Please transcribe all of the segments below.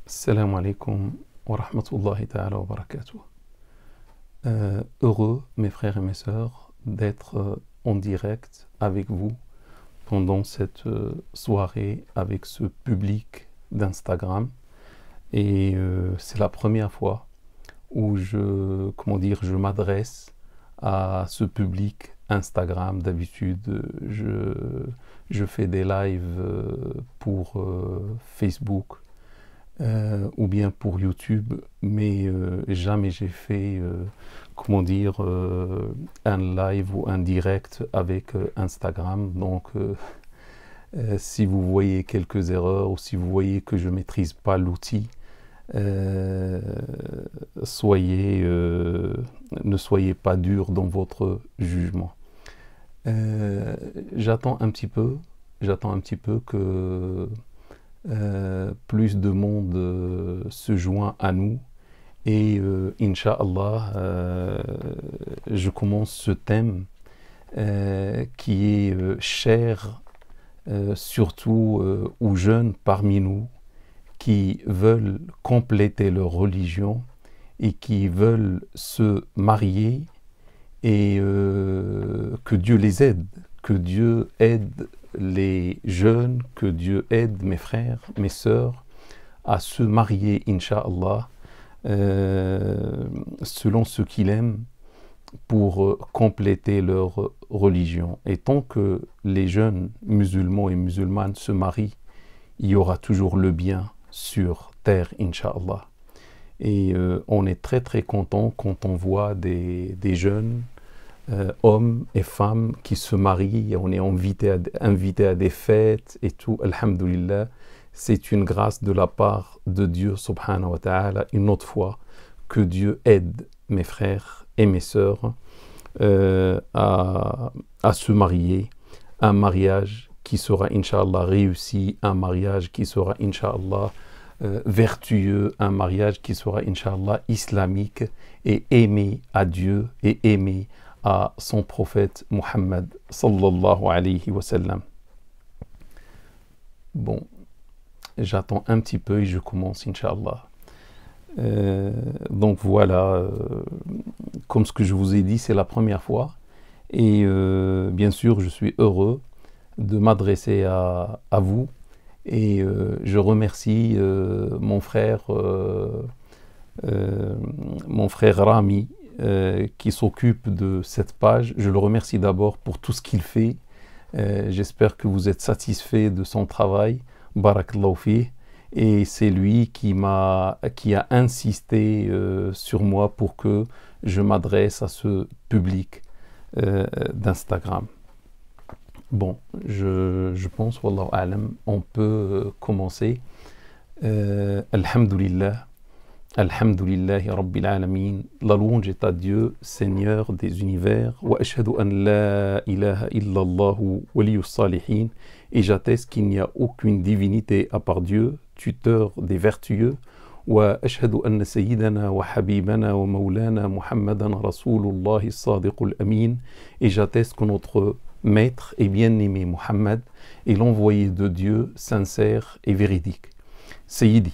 Salam alaikum wa rahmatullahi ta'ala wa barakatuh. Heureux, mes frères et mes sœurs, d'être en direct avec vous pendant cette soirée avec ce public d'Instagram. Et c'est la première fois où je m'adresse à ce public Instagram. D'habitude, je fais des lives pour Facebook ou bien pour YouTube, mais jamais j'ai fait un live ou un direct avec Instagram. Donc si vous voyez quelques erreurs ou si vous voyez que je ne maîtrise pas l'outil, ne soyez pas dur dans votre jugement. J'attends un petit peu que plus de monde se joint à nous et Inch'Allah, je commence ce thème qui est cher surtout aux jeunes parmi nous qui veulent compléter leur religion et qui veulent se marier et que Dieu les aide, que Dieu aide les jeunes, que Dieu aide mes frères, mes sœurs à se marier, Inch'Allah, selon ce qu'il aime pour compléter leur religion. Et tant que les jeunes musulmans et musulmanes se marient, il y aura toujours le bien sur terre, Inch'Allah. Et on est très très content quand on voit des jeunes hommes et femmes qui se marient, on est invité à des fêtes et tout, alhamdulillah, c'est une grâce de la part de Dieu subhanahu wa ta'ala. Une autre fois, que Dieu aide mes frères et mes sœurs à se marier, un mariage qui sera Inch'Allah réussi, un mariage qui sera Inch'Allah vertueux, un mariage qui sera Inch'Allah islamique et aimé à Dieu et aimé à son prophète Muhammad sallallahu alayhi wa sallam. Bon, j'attends un petit peu et je commence Inch'Allah. Donc voilà, comme ce que je vous ai dit, c'est la première fois et bien sûr je suis heureux de m'adresser à vous et je remercie mon frère Rami qui s'occupe de cette page. Je le remercie d'abord pour tout ce qu'il fait. J'espère que vous êtes satisfait de son travail. Barakallahu fi. Et c'est lui qui a insisté sur moi pour que je m'adresse à ce public d'Instagram. Bon, je pense, wallahu a'lam, on peut commencer. Alhamdulillah. Alhamdulillahi Rabbil Alamin, la louange est à Dieu, Seigneur des univers, wa ashhadu an la ilaha illallahu waliyus salihin, et j'atteste qu'il n'y a aucune divinité à part Dieu, tuteur des vertueux, wa ashhadu anna sayyidana wa habibana wa maulana Muhammadan Rasulullahi Sadiqul Amin, et j'atteste que notre maître et bien-aimé Muhammad est l'envoyé de Dieu sincère et véridique. Sayyidi,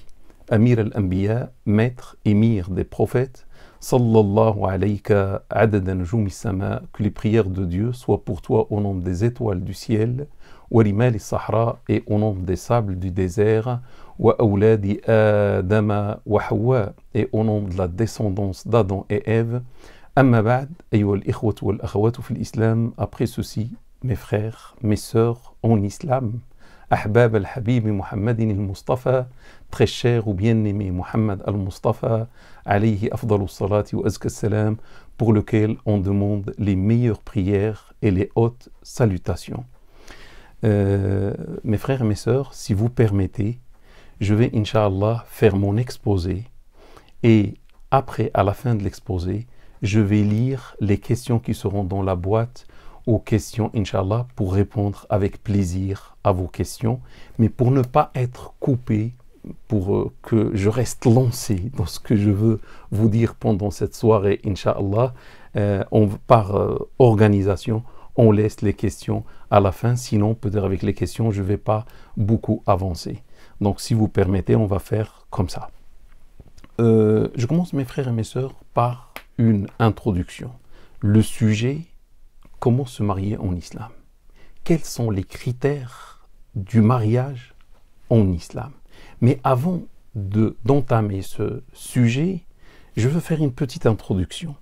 Amir al-Anbiya, maître, émir des prophètes, sallallahu alayka adada nujumi sama, que les prières de Dieu soient pour toi au nombre des étoiles du ciel, wa rimal al-sahra, et au nombre des sables du désert, wa awladi Adama wa Hawa, et au nombre de la descendance d'Adam et Ève. Amma ba'd, ayyuha al-ikhwatu wal-akhawatu fi l'islam, après ceci, mes frères, mes sœurs en islam, Ahbab al-Habib Muhammadin al-Mustafa, très cher ou bien-aimé Muhammad al-Mustafa, alayhi afdalu salati wa azka salam, pour lequel on demande les meilleures prières et les hautes salutations. Mes frères et mes sœurs, si vous permettez, je vais Inch'Allah faire mon exposé et après, à la fin de l'exposé, je vais lire les questions qui seront dans la boîte aux questions, Inch'Allah, pour répondre avec plaisir à vos questions, mais pour ne pas être coupé, pour que je reste lancé dans ce que je veux vous dire pendant cette soirée, Inch'Allah, par organisation, on laisse les questions à la fin, sinon peut-être avec les questions, je ne vais pas beaucoup avancer. Donc si vous permettez, on va faire comme ça. Je commence, mes frères et mes sœurs, par une introduction. Le sujet, comment se marier en islam? Quels sont les critères du mariage en islam? Mais avant d'entamer ce sujet, je veux faire une petite introduction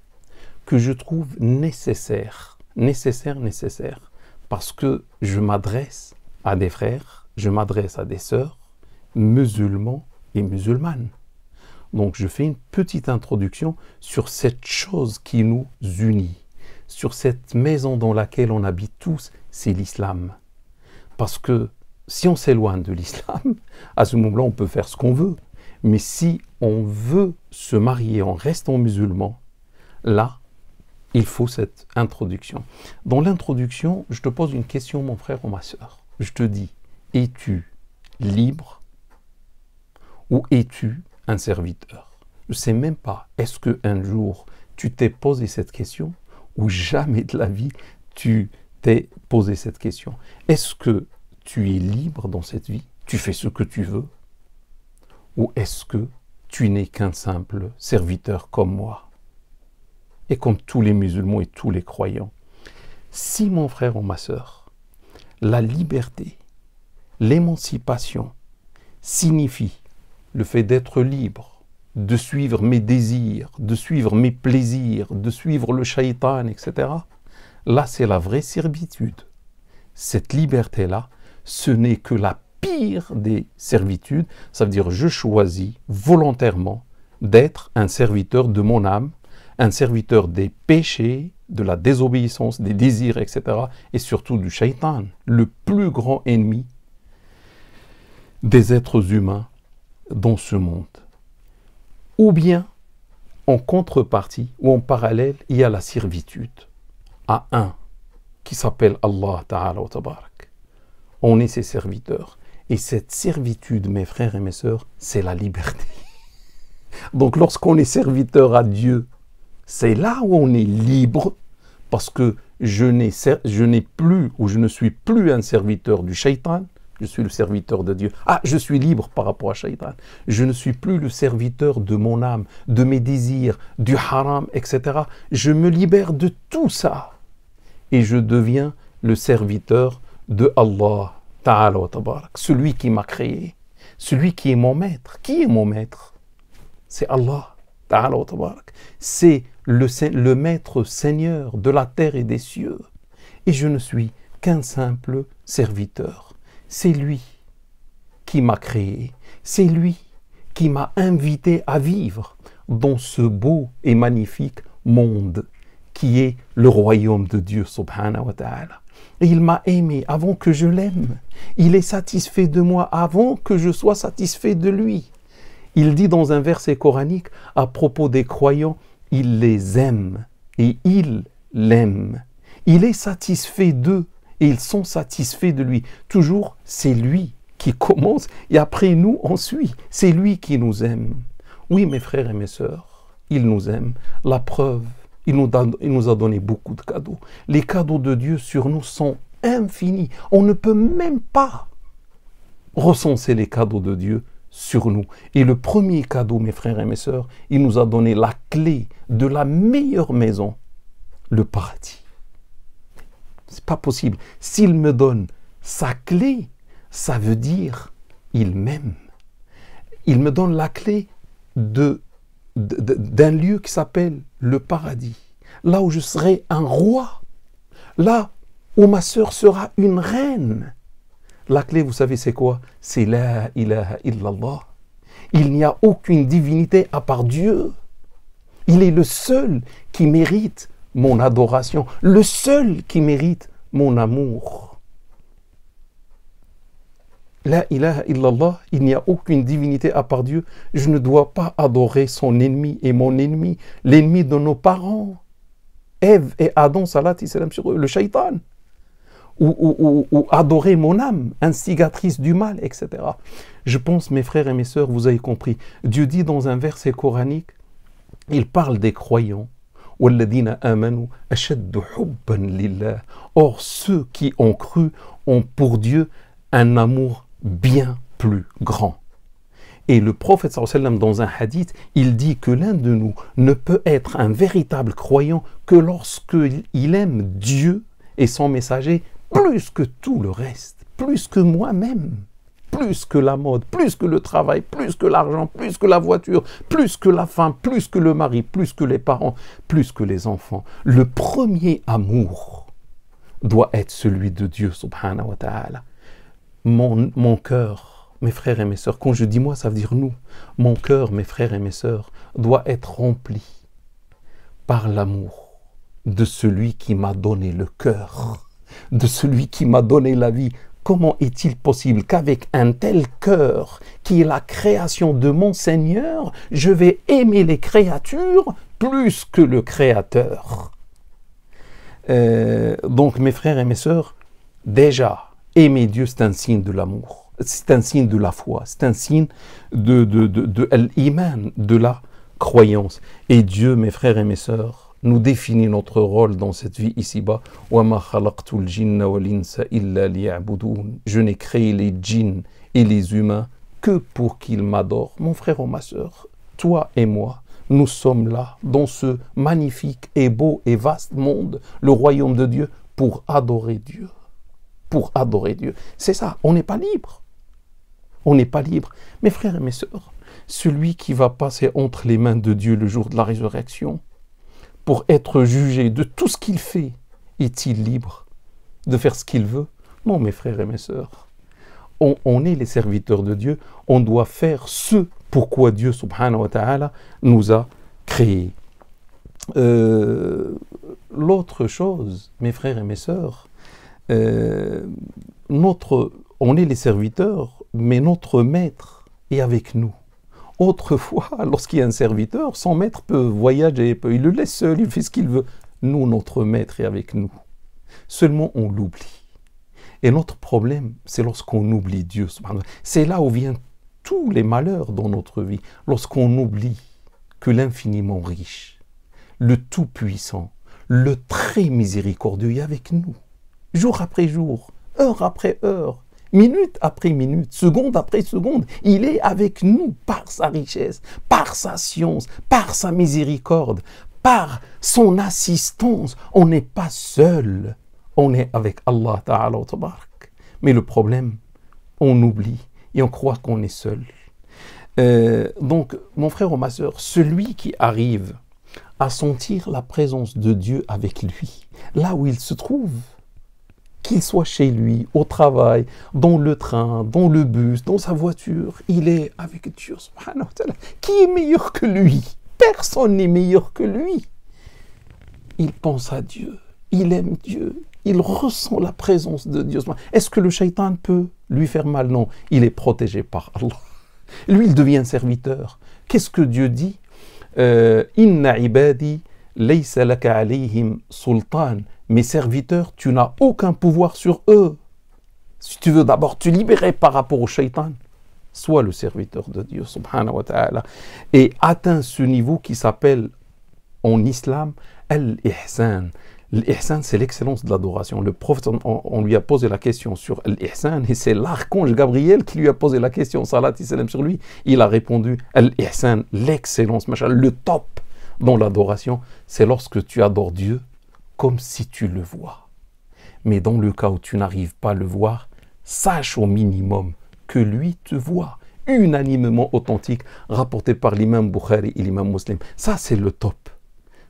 que je trouve nécessaire, parce que je m'adresse à des frères, je m'adresse à des sœurs, musulmans et musulmanes. Donc je fais une petite introduction sur cette chose qui nous unit, sur cette maison dans laquelle on habite tous, c'est l'islam. Parce que si on s'éloigne de l'islam, à ce moment-là, on peut faire ce qu'on veut. Mais si on veut se marier en restant musulman, là, il faut cette introduction. Dans l'introduction, je te pose une question, mon frère ou ma sœur. Je te dis, es-tu libre ou es-tu un serviteur? Je ne sais même pas, est-ce qu'un jour, tu t'es posé cette question ou jamais de la vie, tu t'es posé cette question. Est-ce que tu es libre dans cette vie? Tu fais ce que tu veux? Ou est-ce que tu n'es qu'un simple serviteur comme moi? Et comme tous les musulmans et tous les croyants. Si, mon frère ou ma sœur, la liberté, l'émancipation signifie le fait d'être libre, de suivre mes désirs, de suivre mes plaisirs, de suivre le shaitan, etc. Là, c'est la vraie servitude. Cette liberté-là, ce n'est que la pire des servitudes. Ça veut dire je choisis volontairement d'être un serviteur de mon âme, un serviteur des péchés, de la désobéissance, des désirs, etc. Et surtout du shaitan, le plus grand ennemi des êtres humains dans ce monde. Ou bien, en contrepartie, ou en parallèle, il y a la servitude à un qui s'appelle Allah Ta'ala wa Tabarak. On est ses serviteurs. Et cette servitude, mes frères et mes sœurs, c'est la liberté. Donc lorsqu'on est serviteur à Dieu, c'est là où on est libre, parce que je n'ai plus, ou je ne suis plus un serviteur du shaitan, je suis le serviteur de Dieu. Ah, je suis libre par rapport à shaitan. Je ne suis plus le serviteur de mon âme, de mes désirs, du haram, etc. Je me libère de tout ça. Et je deviens le serviteur de Allah Ta'ala wa Tabarak, celui qui m'a créé, celui qui est mon maître. Qui est mon maître? C'est Allah Ta'ala wa Tabarak. C'est le maître seigneur de la terre et des cieux. Et je ne suis qu'un simple serviteur. C'est lui qui m'a créé, c'est lui qui m'a invité à vivre dans ce beau et magnifique monde qui est le royaume de Dieu subhanahu wa ta'ala. Et il m'a aimé avant que je l'aime. Il est satisfait de moi avant que je sois satisfait de lui. Il dit dans un verset coranique à propos des croyants, il les aime et il l'aime. Il est satisfait d'eux et ils sont satisfaits de lui. Toujours, c'est lui qui commence et après nous, on suit. C'est lui qui nous aime. Oui, mes frères et mes sœurs, il nous aime. La preuve, il nous a donné beaucoup de cadeaux. Les cadeaux de Dieu sur nous sont infinis. On ne peut même pas recenser les cadeaux de Dieu sur nous. Et le premier cadeau, mes frères et mes sœurs, il nous a donné la clé de la meilleure maison, le paradis. C'est pas possible. S'il me donne sa clé, ça veut dire il m'aime. Il me donne la clé d'un lieu qui s'appelle le paradis. Là où je serai un roi. Là où ma sœur sera une reine. La clé, vous savez, c'est quoi? C'est la ilaha illallah. Il n'y a aucune divinité à part Dieu. Il est le seul qui mérite mon adoration, le seul qui mérite mon amour. La ilaha illallah, il n'y a aucune divinité à part Dieu. Je ne dois pas adorer son ennemi et mon ennemi, l'ennemi de nos parents. Ève et Adam, salat et salam sur eux, le shaitan. Ou adorer mon âme, instigatrice du mal, etc. Je pense, mes frères et mes sœurs, vous avez compris. Dieu dit dans un verset coranique, il parle des croyants. Or, ceux qui ont cru ont pour Dieu un amour bien plus grand. Et le prophète sallallahu alayhi wa sallam, dans un hadith, il dit que l'un de nous ne peut être un véritable croyant que lorsqu'il aime Dieu et son messager plus que tout le reste, plus que moi-même, plus que la mode, plus que le travail, plus que l'argent, plus que la voiture, plus que la femme, plus que le mari, plus que les parents, plus que les enfants. Le premier amour doit être celui de Dieu, subhanahu wa ta'ala. Mon cœur, mes frères et mes sœurs, quand je dis moi, ça veut dire nous. Mon cœur, mes frères et mes sœurs, doit être rempli par l'amour de celui qui m'a donné le cœur, de celui qui m'a donné la vie. Comment est-il possible qu'avec un tel cœur, qui est la création de mon Seigneur, je vais aimer les créatures plus que le Créateur? Donc, mes frères et mes sœurs, déjà, aimer Dieu, c'est un signe de l'amour. C'est un signe de la foi, c'est un signe de l'iman, de la croyance. Et Dieu, mes frères et mes sœurs, nous définit notre rôle dans cette vie ici-bas. Je n'ai créé les djinns et les humains que pour qu'ils m'adorent. Mon frère ou ma sœur, toi et moi, nous sommes là, dans ce magnifique et beau et vaste monde, le royaume de Dieu, pour adorer Dieu. Pour adorer Dieu. C'est ça, on n'est pas libre. On n'est pas libre. Mes frères et mes sœurs, celui qui va passer entre les mains de Dieu le jour de la résurrection pour être jugé de tout ce qu'il fait, est-il libre de faire ce qu'il veut? Non, mes frères et mes sœurs. On est les serviteurs de Dieu. On doit faire ce pourquoi Dieu, subhanahu wa ta'ala, nous a créés. L'autre chose, mes frères et mes sœurs, on est les serviteurs, mais notre maître est avec nous. Autrefois, lorsqu'il y a un serviteur, son maître peut voyager, il le laisse seul, il fait ce qu'il veut. Nous, notre maître est avec nous. Seulement, on l'oublie. Et notre problème, c'est lorsqu'on oublie Dieu. C'est là où viennent tous les malheurs dans notre vie. Lorsqu'on oublie que l'infiniment riche, le tout-puissant, le très miséricordieux est avec nous. Jour après jour, heure après heure, minute après minute, seconde après seconde, il est avec nous par sa richesse, par sa science, par sa miséricorde, par son assistance. On n'est pas seul, on est avec Allah Ta'ala wa Tabarak. Mais le problème, on oublie et on croit qu'on est seul. Donc, mon frère ou ma sœur, celui qui arrive à sentir la présence de Dieu avec lui, là où il se trouve, qu'il soit chez lui, au travail, dans le train, dans le bus, dans sa voiture, il est avec Dieu, subhanahu wa ta'ala. Qui est meilleur que lui? Personne n'est meilleur que lui. Il pense à Dieu, il aime Dieu, il ressent la présence de Dieu. Est-ce que le shaitan peut lui faire mal? Non, il est protégé par Allah. Lui, il devient serviteur. Qu'est-ce que Dieu dit? Inna ibadi laysa laka alayhim sultan. Mes serviteurs, tu n'as aucun pouvoir sur eux. Si tu veux d'abord te libérer par rapport au shaitan, sois le serviteur de Dieu, subhanahu wa ta'ala, et atteins ce niveau qui s'appelle en islam al-ihsan. L'ihsan, c'est l'excellence de l'adoration. Le prophète, on lui a posé la question sur l'ihsan, et c'est l'archange Gabriel qui lui a posé la question, salat et salam sur lui. Il a répondu, al-ihsan, l'excellence, le top dans l'adoration, c'est lorsque tu adores Dieu comme si tu le vois. Mais dans le cas où tu n'arrives pas à le voir, sache au minimum que lui te voit. Unanimement authentique, rapporté par l'imam Bukhari et l'imam Muslim. Ça, c'est le top.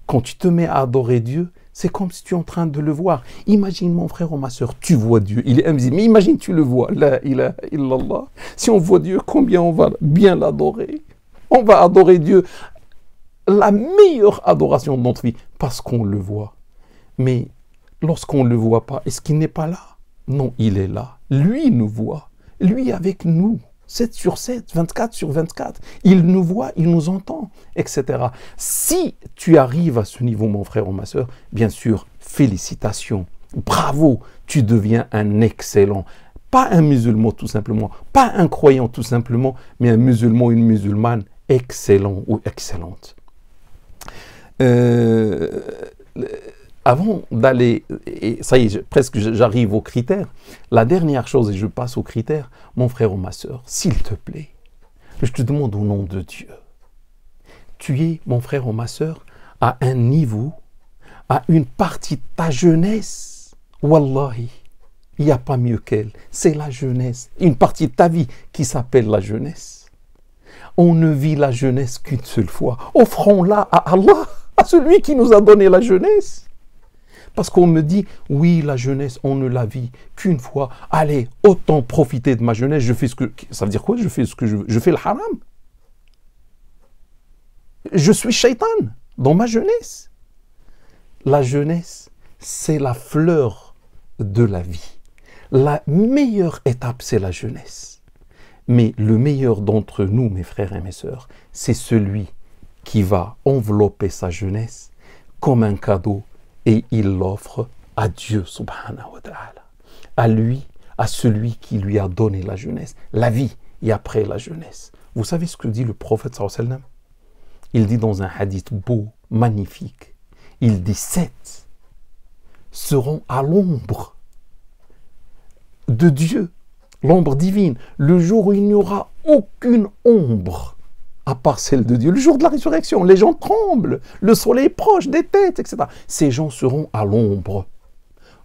Quand tu te mets à adorer Dieu, c'est comme si tu es en train de le voir. Imagine, mon frère ou ma soeur, tu vois Dieu, il est invisible, mais imagine tu le vois. La ilaha illallah. Si on voit Dieu, combien on va bien l'adorer? On va adorer Dieu, la meilleure adoration de notre vie, parce qu'on le voit. Mais lorsqu'on ne le voit pas, est-ce qu'il n'est pas là? Non, il est là. Lui nous voit. Lui avec nous. 7 sur 7, 24 sur 24. Il nous voit, il nous entend, etc. Si tu arrives à ce niveau, mon frère ou ma soeur, bien sûr, félicitations. Bravo, tu deviens un excellent. Pas un musulman tout simplement, pas un croyant tout simplement, mais un musulman, une musulmane excellent ou excellente. avant d'aller, et ça y est, presque j'arrive aux critères, la dernière chose, et je passe aux critères, mon frère ou ma sœur, s'il te plaît, je te demande au nom de Dieu, tu es, mon frère ou ma sœur, à un niveau, à une partie de ta jeunesse, wallahi, il n'y a pas mieux qu'elle, c'est la jeunesse, une partie de ta vie qui s'appelle la jeunesse. On ne vit la jeunesse qu'une seule fois, offrons-la à Allah, à celui qui nous a donné la jeunesse. Parce qu'on me dit, oui, la jeunesse, on ne la vit qu'une fois. Allez, autant profiter de ma jeunesse. Je fais ce que... Ça veut dire quoi? Je fais ce que je veux. Je fais le haram. Je suis shaitan dans ma jeunesse. La jeunesse, c'est la fleur de la vie. La meilleure étape, c'est la jeunesse. Mais le meilleur d'entre nous, mes frères et mes sœurs, c'est celui qui va envelopper sa jeunesse comme un cadeau et il l'offre à Dieu subhanahu wa ta'ala, à lui, à celui qui lui a donné la jeunesse, la vie et après la jeunesse. Vous savez ce que dit le prophète sallallahu alayhi wa sallam? Il dit dans un hadith beau, magnifique, il dit 7 seront à l'ombre de Dieu, l'ombre divine, le jour où il n'y aura aucune ombre à part celle de Dieu. Le jour de la résurrection, les gens tremblent, le soleil est proche des têtes, etc. Ces gens seront à l'ombre.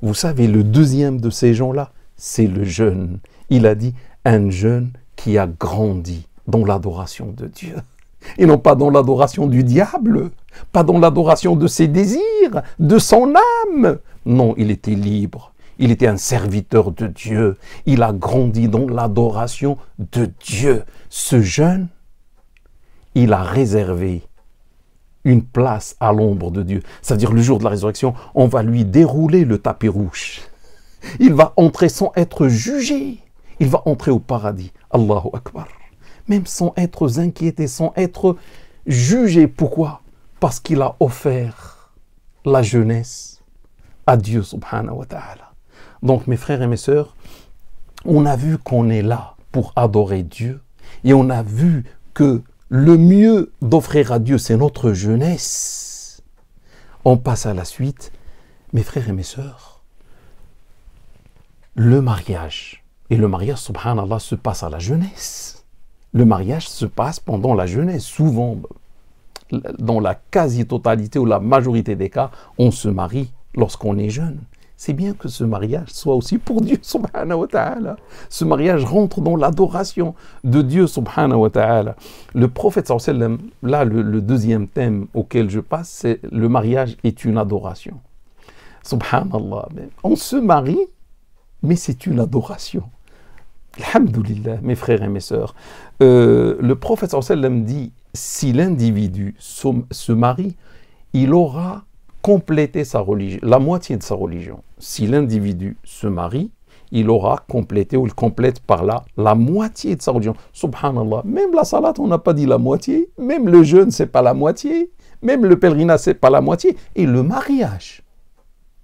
Vous savez, le deuxième de ces gens-là, c'est le jeune. Il a dit, un jeune qui a grandi dans l'adoration de Dieu. Et non pas dans l'adoration du diable, pas dans l'adoration de ses désirs, de son âme. Non, il était libre. Il était un serviteur de Dieu. Il a grandi dans l'adoration de Dieu. Ce jeune, il a réservé une place à l'ombre de Dieu. C'est-à-dire le jour de la résurrection, on va lui dérouler le tapis rouge. Il va entrer sans être jugé. Il va entrer au paradis. Allahu Akbar. Même sans être inquiété, sans être jugé. Pourquoi? Parce qu'il a offert la jeunesse à Dieu subhanahu wa ta'ala. Donc mes frères et mes sœurs, on a vu qu'on est là pour adorer Dieu et on a vu que le mieux d'offrir à Dieu, c'est notre jeunesse. On passe à la suite. Mes frères et mes sœurs, le mariage. Et le mariage, subhanallah, se passe à la jeunesse. Le mariage se passe pendant la jeunesse. Souvent, dans la quasi-totalité ou la majorité des cas, on se marie lorsqu'on est jeune. C'est bien que ce mariage soit aussi pour Dieu subhanahu wa ta'ala. Ce mariage rentre dans l'adoration de Dieu subhanahu wa ta'ala. Le prophète sallallahu alayhi wa sallam, là le deuxième thème auquel je passe, c'est le mariage est une adoration. Subhanallah, on se marie, mais c'est une adoration. Alhamdulillah, mes frères et mes sœurs. Le prophète sallallahu alayhi wa sallam dit, si l'individu se marie, il aura compléter sa religion, la moitié de sa religion. Si l'individu se marie, il aura complété ou il complète par là la moitié de sa religion. Subhanallah, même la salat, on n'a pas dit la moitié, même le jeûne, c'est pas la moitié, même le pèlerinage, c'est pas la moitié, et le mariage,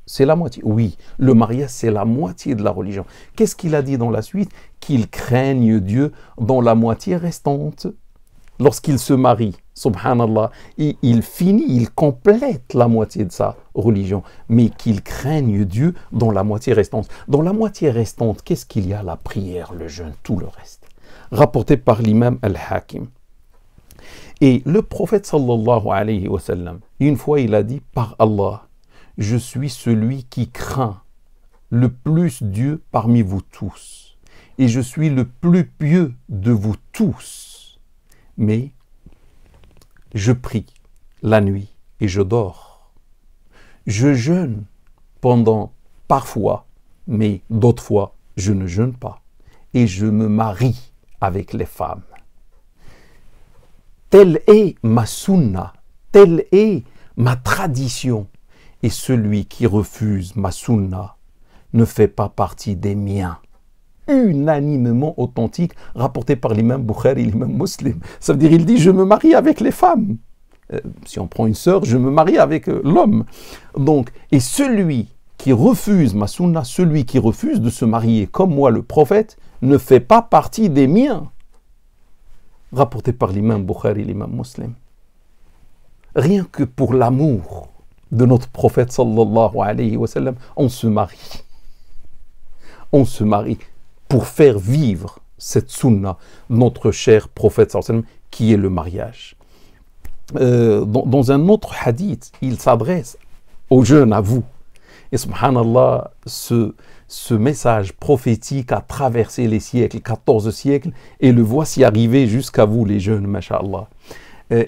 c'est la moitié. Oui, le mariage, c'est la moitié de la religion. Qu'est-ce qu'il a dit dans la suite? Qu'il craigne Dieu dans la moitié restante. Lorsqu'il se marie, subhanallah, il finit, il complète la moitié de sa religion, mais qu'il craigne Dieu dans la moitié restante. Dans la moitié restante, qu'est-ce qu'il y a? La prière, le jeûne, tout le reste. Rapporté par l'imam Al-Hakim. Et le prophète sallallahu alayhi wa sallam, une fois il a dit, par Allah, je suis celui qui craint le plus Dieu parmi vous tous, et je suis le plus pieux de vous tous. Mais je prie la nuit et je dors. Je jeûne pendant parfois, mais d'autres fois, je ne jeûne pas. Et je me marie avec les femmes. Telle est ma sunna, telle est ma tradition. Et celui qui refuse ma sunna ne fait pas partie des miens. Unanimement authentique, rapporté par l'imam Bukhari et l'imam Muslim. Ça veut dire, il dit, je me marie avec les femmes. Si on prend une sœur, je me marie avec l'homme. Donc, et celui qui refuse ma sunna, celui qui refuse de se marier comme moi, le prophète, ne fait pas partie des miens. Rapporté par l'imam Bukhari et l'imam Muslim. Rien que pour l'amour de notre prophète sallallahu alayhi wa sallam, on se marie. On se marie pour faire vivre cette sunna, notre cher prophète sallallahu alayhi wa sallam, qui est le mariage. Dans un autre hadith, il s'adresse aux jeunes, à vous. Et subhanallah, ce message prophétique a traversé les siècles, 14 siècles, et le voici arrivé jusqu'à vous les jeunes, masha'Allah.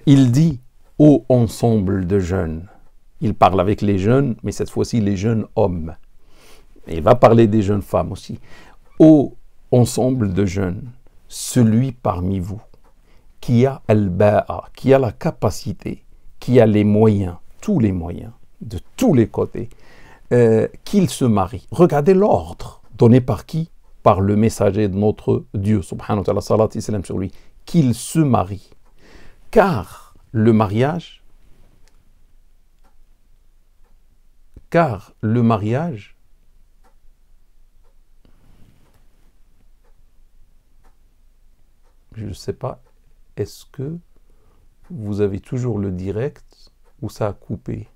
Il dit, ô ensemble de jeunes, il parle avec les jeunes, mais cette fois-ci les jeunes hommes. Et il va parler des jeunes femmes aussi. Ô ensemble de jeunes, celui parmi vous qui a al-ba'a, qui a la capacité, qui a les moyens, tous les moyens, de tous les côtés, qu'il se marie. Regardez l'ordre donné par qui? Par le messager de notre Dieu, subhanahu wa ta'ala, salat et salam sur lui, qu'il se marie. Car le mariage, je ne sais pas, est-ce que vous avez toujours le direct ou ça a coupé?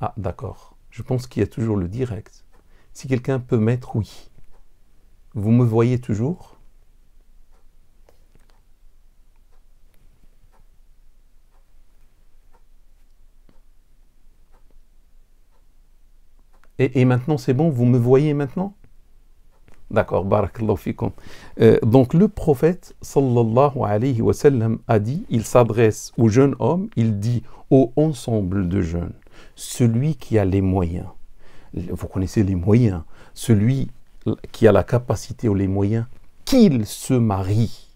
Ah, d'accord. Je pense qu'il y a toujours le direct. Si quelqu'un peut mettre oui. Vous me voyez toujours? Et maintenant, c'est bon? Vous me voyez maintenant? D'accord, barakallahu fikum. Donc le prophète sallallahu alayhi wa sallam a dit, il s'adresse aux jeunes hommes, il dit au ensemble de jeunes, celui qui a les moyens, vous connaissez les moyens, celui qui a la capacité ou les moyens, qu'il se marie.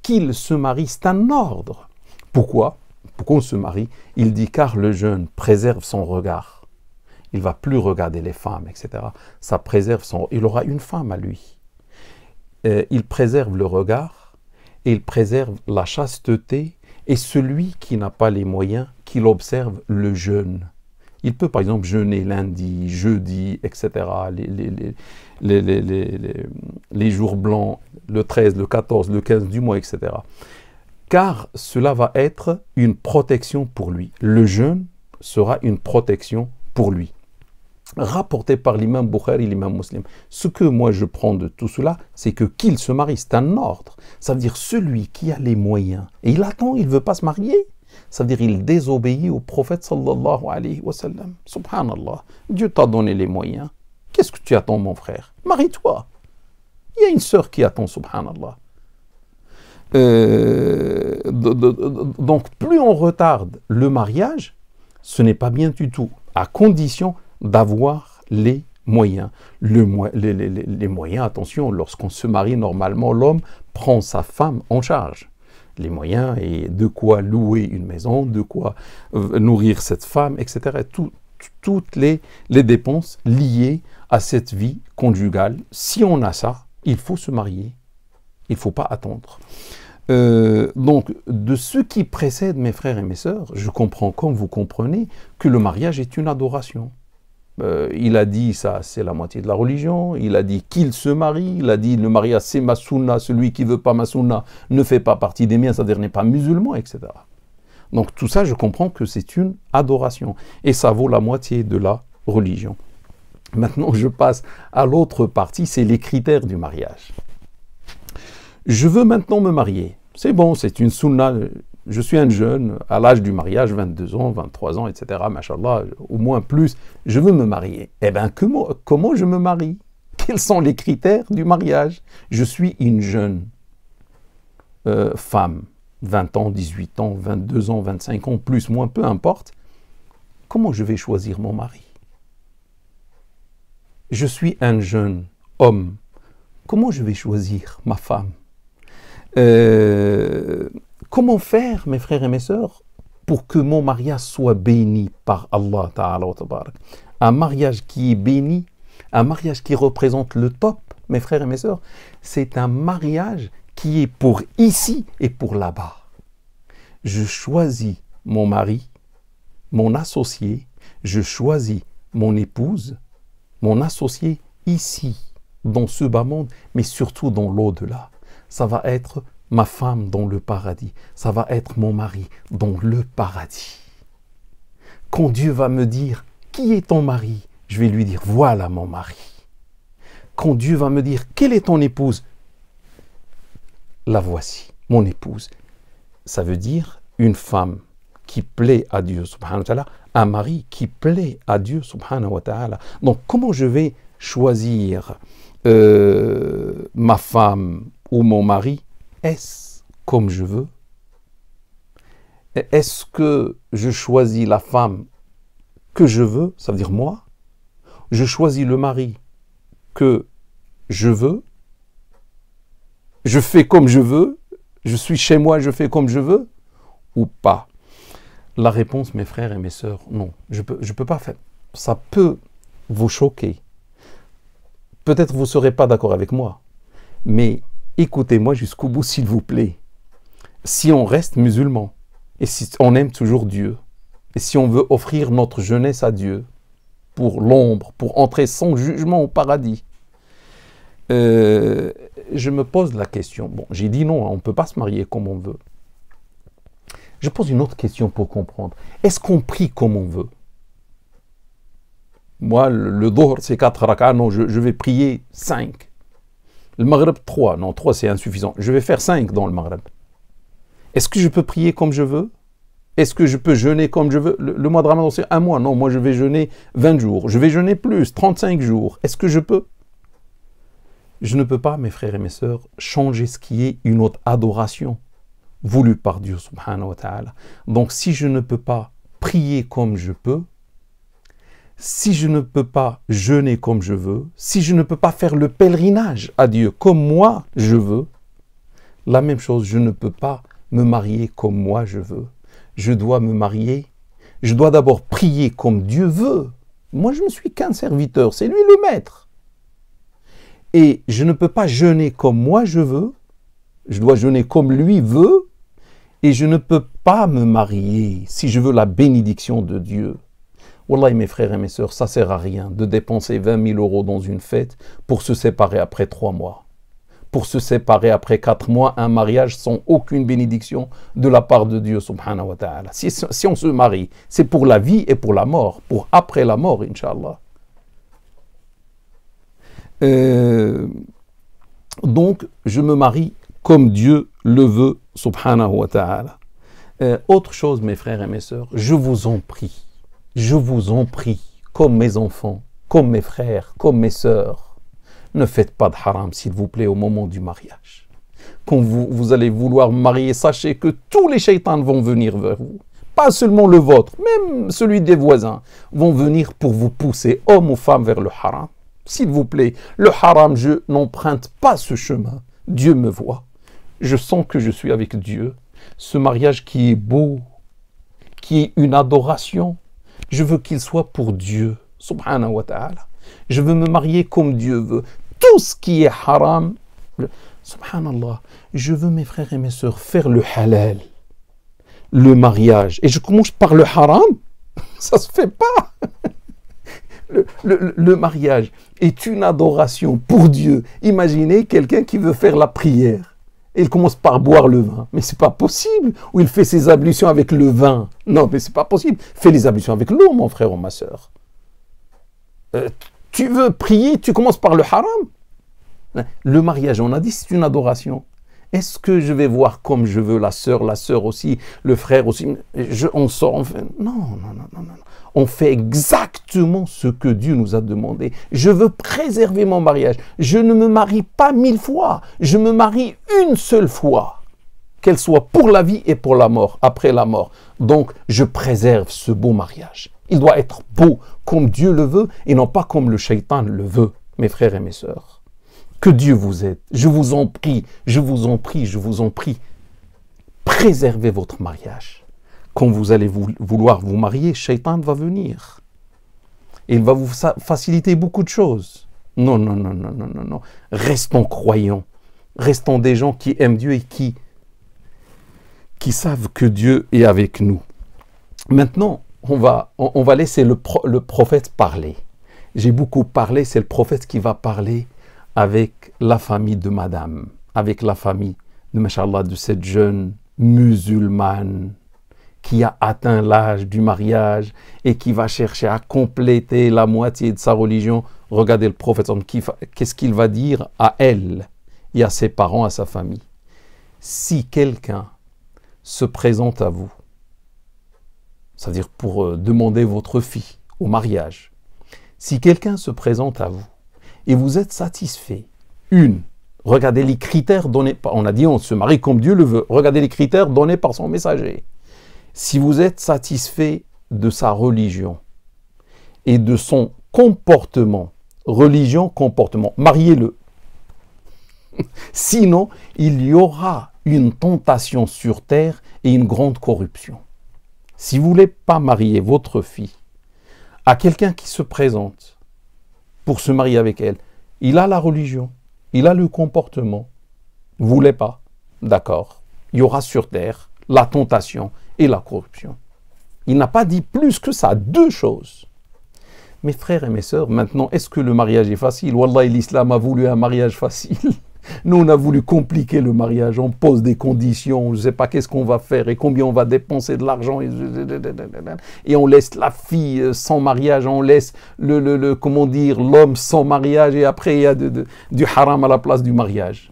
Qu'il se marie, c'est un ordre. Pourquoi? Pourquoi on se marie? Il dit car le jeune préserve son regard. Il ne va plus regarder les femmes, etc. Ça préserve son... Il aura une femme à lui. Il préserve le regard, et il préserve la chasteté, et celui qui n'a pas les moyens, qu'il observe le jeûne. Il peut par exemple jeûner lundi, jeudi, etc. Les jours blancs, le 13, le 14, le 15 du mois, etc. Car cela va être une protection pour lui. Le jeûne sera une protection pour lui. Rapporté par l'imam Bukhari et l'imam Muslim. Ce que moi je prends de tout cela, c'est que qu'il se marie, c'est un ordre. Ça veut dire celui qui a les moyens, et il attend, il ne veut pas se marier. Ça veut dire il désobéit au prophète sallallahu alayhi wa sallam. Subhanallah, Dieu t'a donné les moyens. Qu'est-ce que tu attends mon frère? Marie-toi. Il y a une sœur qui attend, subhanallah. Donc plus on retarde le mariage, ce n'est pas bien du tout, à condition d'avoir les moyens. Les moyens, attention, lorsqu'on se marie, normalement, l'homme prend sa femme en charge. Les moyens, et de quoi louer une maison, de quoi nourrir cette femme, etc. Toutes les dépenses liées à cette vie conjugale. Si on a ça, il faut se marier. Il ne faut pas attendre. Donc, de ce qui précède, mes frères et mes sœurs, je comprends, comme vous comprenez, que le mariage est une adoration. Il a dit ça, c'est la moitié de la religion. Il a dit qu'il se marie. Il a dit le mariage c'est ma sunna. Celui qui ne veut pas ma sunna ne fait pas partie des miens, c'est-à-dire n'est pas musulman, etc. Donc tout ça, je comprends que c'est une adoration. Et ça vaut la moitié de la religion. Maintenant, je passe à l'autre partie, c'est les critères du mariage. Je veux maintenant me marier. C'est bon, c'est une sunna. Je suis un jeune, à l'âge du mariage, 22 ans, 23 ans, etc., machallah, au moins plus, je veux me marier. Eh bien, comment je me marie? Quels sont les critères du mariage? Je suis une jeune femme, 20 ans, 18 ans, 22 ans, 25 ans, plus, moins, peu importe. Comment je vais choisir mon mari? Je suis un jeune homme. Comment je vais choisir ma femme? Comment faire, mes frères et mes sœurs, pour que mon mariage soit béni par Allah Ta'ala wa Tabarak? Un mariage qui est béni, un mariage qui représente le top, mes frères et mes sœurs, c'est un mariage qui est pour ici et pour là-bas. Je choisis mon mari, mon associé, je choisis mon épouse, mon associé ici, dans ce bas monde, mais surtout dans l'au-delà. Ça va être ma femme dans le paradis. Ça va être mon mari dans le paradis. Quand Dieu va me dire, qui est ton mari? Je vais lui dire, voilà mon mari. Quand Dieu va me dire, quelle est ton épouse? La voici, mon épouse. Ça veut dire une femme qui plaît à Dieu, subhanahu wa ta'ala, un mari qui plaît à Dieu, subhanahu wa ta'ala. Donc, comment je vais choisir ma femme ou mon mari? Est-ce comme je veux? Est-ce que je choisis la femme que je veux, ça veut dire moi? Je choisis le mari que je veux? Je fais comme je veux? Je suis chez moi, je fais comme je veux? Ou pas? La réponse, mes frères et mes sœurs, non. Je peux pas faire. Ça peut vous choquer. Peut-être vous ne serez pas d'accord avec moi. Mais écoutez-moi jusqu'au bout, s'il vous plaît. Si on reste musulman, et si on aime toujours Dieu, et si on veut offrir notre jeunesse à Dieu, pour l'ombre, pour entrer sans jugement au paradis, je me pose la question. Bon, j'ai dit non, on ne peut pas se marier comme on veut. Je pose une autre question pour comprendre. Est-ce qu'on prie comme on veut? Moi, le Dhuhr, c'est 4 rak'ah. Non, je vais prier 5. Le Maghreb, 3. Non, 3, c'est insuffisant. Je vais faire 5 dans le Maghreb. Est-ce que je peux prier comme je veux? Est-ce que je peux jeûner comme je veux? Le mois de Ramadan, c'est un mois. Non, moi, je vais jeûner 20 jours. Je vais jeûner plus, 35 jours. Est-ce que je peux? Je ne peux pas, mes frères et mes sœurs, changer ce qui est une autre adoration voulue par Dieu, subhanahu wa ta'ala. Donc, si je ne peux pas prier comme je peux, si je ne peux pas jeûner comme je veux, si je ne peux pas faire le pèlerinage à Dieu comme moi je veux, la même chose, je ne peux pas me marier comme moi je veux. Je dois me marier, je dois d'abord prier comme Dieu veut. Moi, je ne suis qu'un serviteur, c'est lui le maître. Et je ne peux pas jeûner comme moi je veux, je dois jeûner comme lui veut, et je ne peux pas me marier si je veux la bénédiction de Dieu. Wallahi, mes frères et mes sœurs, ça ne sert à rien de dépenser 20 000 € dans une fête pour se séparer après 3 mois. Pour se séparer après 4 mois, un mariage sans aucune bénédiction de la part de Dieu, subhanahu wa ta'ala. Si on se marie, c'est pour la vie et pour la mort, pour après la mort, Inch'Allah. Donc, je me marie comme Dieu le veut, subhanahu wa ta'ala. Autre chose, mes frères et mes sœurs, je vous en prie, comme mes enfants, comme mes frères, comme mes sœurs, ne faites pas de haram, s'il vous plaît, au moment du mariage. Quand vous allez vouloir marier, sachez que tous les shaitans vont venir vers vous. Pas seulement le vôtre, même celui des voisins, vont venir pour vous pousser, homme ou femme, vers le haram. S'il vous plaît, le haram, je n'emprunte pas ce chemin. Dieu me voit. Je sens que je suis avec Dieu. Ce mariage qui est beau, qui est une adoration, je veux qu'il soit pour Dieu, subhanahu wa ta'ala. Je veux me marier comme Dieu veut. Tout ce qui est haram, subhanallah, je veux, mes frères et mes sœurs, faire le halal, le mariage. Et je commence par le haram, ça se fait pas. Le mariage est une adoration pour Dieu. Imaginez quelqu'un qui veut faire la prière. Et il commence par boire le vin. Mais c'est pas possible. Ou il fait ses ablutions avec le vin. Non, mais c'est pas possible. Fais les ablutions avec l'eau, mon frère ou ma sœur. Tu veux prier, tu commences par le haram. Le mariage, on a dit, c'est une adoration. Est-ce que je vais voir comme je veux la sœur aussi, le frère aussi? On sort, on fait... Non. On fait exactement ce que Dieu nous a demandé. Je veux préserver mon mariage. Je ne me marie pas 1000 fois. Je me marie une seule fois. Qu'elle soit pour la vie et pour la mort, après la mort. Donc, je préserve ce beau mariage. Il doit être beau comme Dieu le veut et non pas comme le shaitan le veut, mes frères et mes sœurs. Que Dieu vous aide. Je vous en prie. Préservez votre mariage. Quand vous allez vouloir vous marier, Shaitan va venir. Et il va vous faciliter beaucoup de choses. Non. Restons croyants. Restons des gens qui aiment Dieu et qui savent que Dieu est avec nous. Maintenant, on va laisser le prophète parler. J'ai beaucoup parlé, c'est le prophète qui va parler avec la famille de madame, avec la famille de, machallah, de cette jeune musulmane qui a atteint l'âge du mariage et qui va chercher à compléter la moitié de sa religion, regardez le prophète, qu'est-ce qu'il va dire à elle et à ses parents, à sa famille. Si quelqu'un se présente à vous, c'est-à-dire pour demander votre fille au mariage, si quelqu'un se présente à vous et vous êtes satisfait, regardez les critères donnés, on a dit on se marie comme Dieu le veut, regardez les critères donnés par son messager. Si vous êtes satisfait de sa religion et de son comportement, religion, comportement, mariez-le. Sinon, il y aura une tentation sur terre et une grande corruption. Si vous ne voulez pas marier votre fille à quelqu'un qui se présente pour se marier avec elle, il a la religion, il a le comportement, vous ne voulez pas, d'accord, il y aura sur terre la tentation et la corruption. Il n'a pas dit plus que ça, 2 choses. Mes frères et mes sœurs, maintenant, est-ce que le mariage est facile? Wallah, l'islam a voulu un mariage facile. Nous, on a voulu compliquer le mariage, on pose des conditions, je ne sais pas qu'est-ce qu'on va faire et combien on va dépenser de l'argent et on laisse la fille sans mariage, on laisse l'homme sans mariage et après il y a du haram à la place du mariage.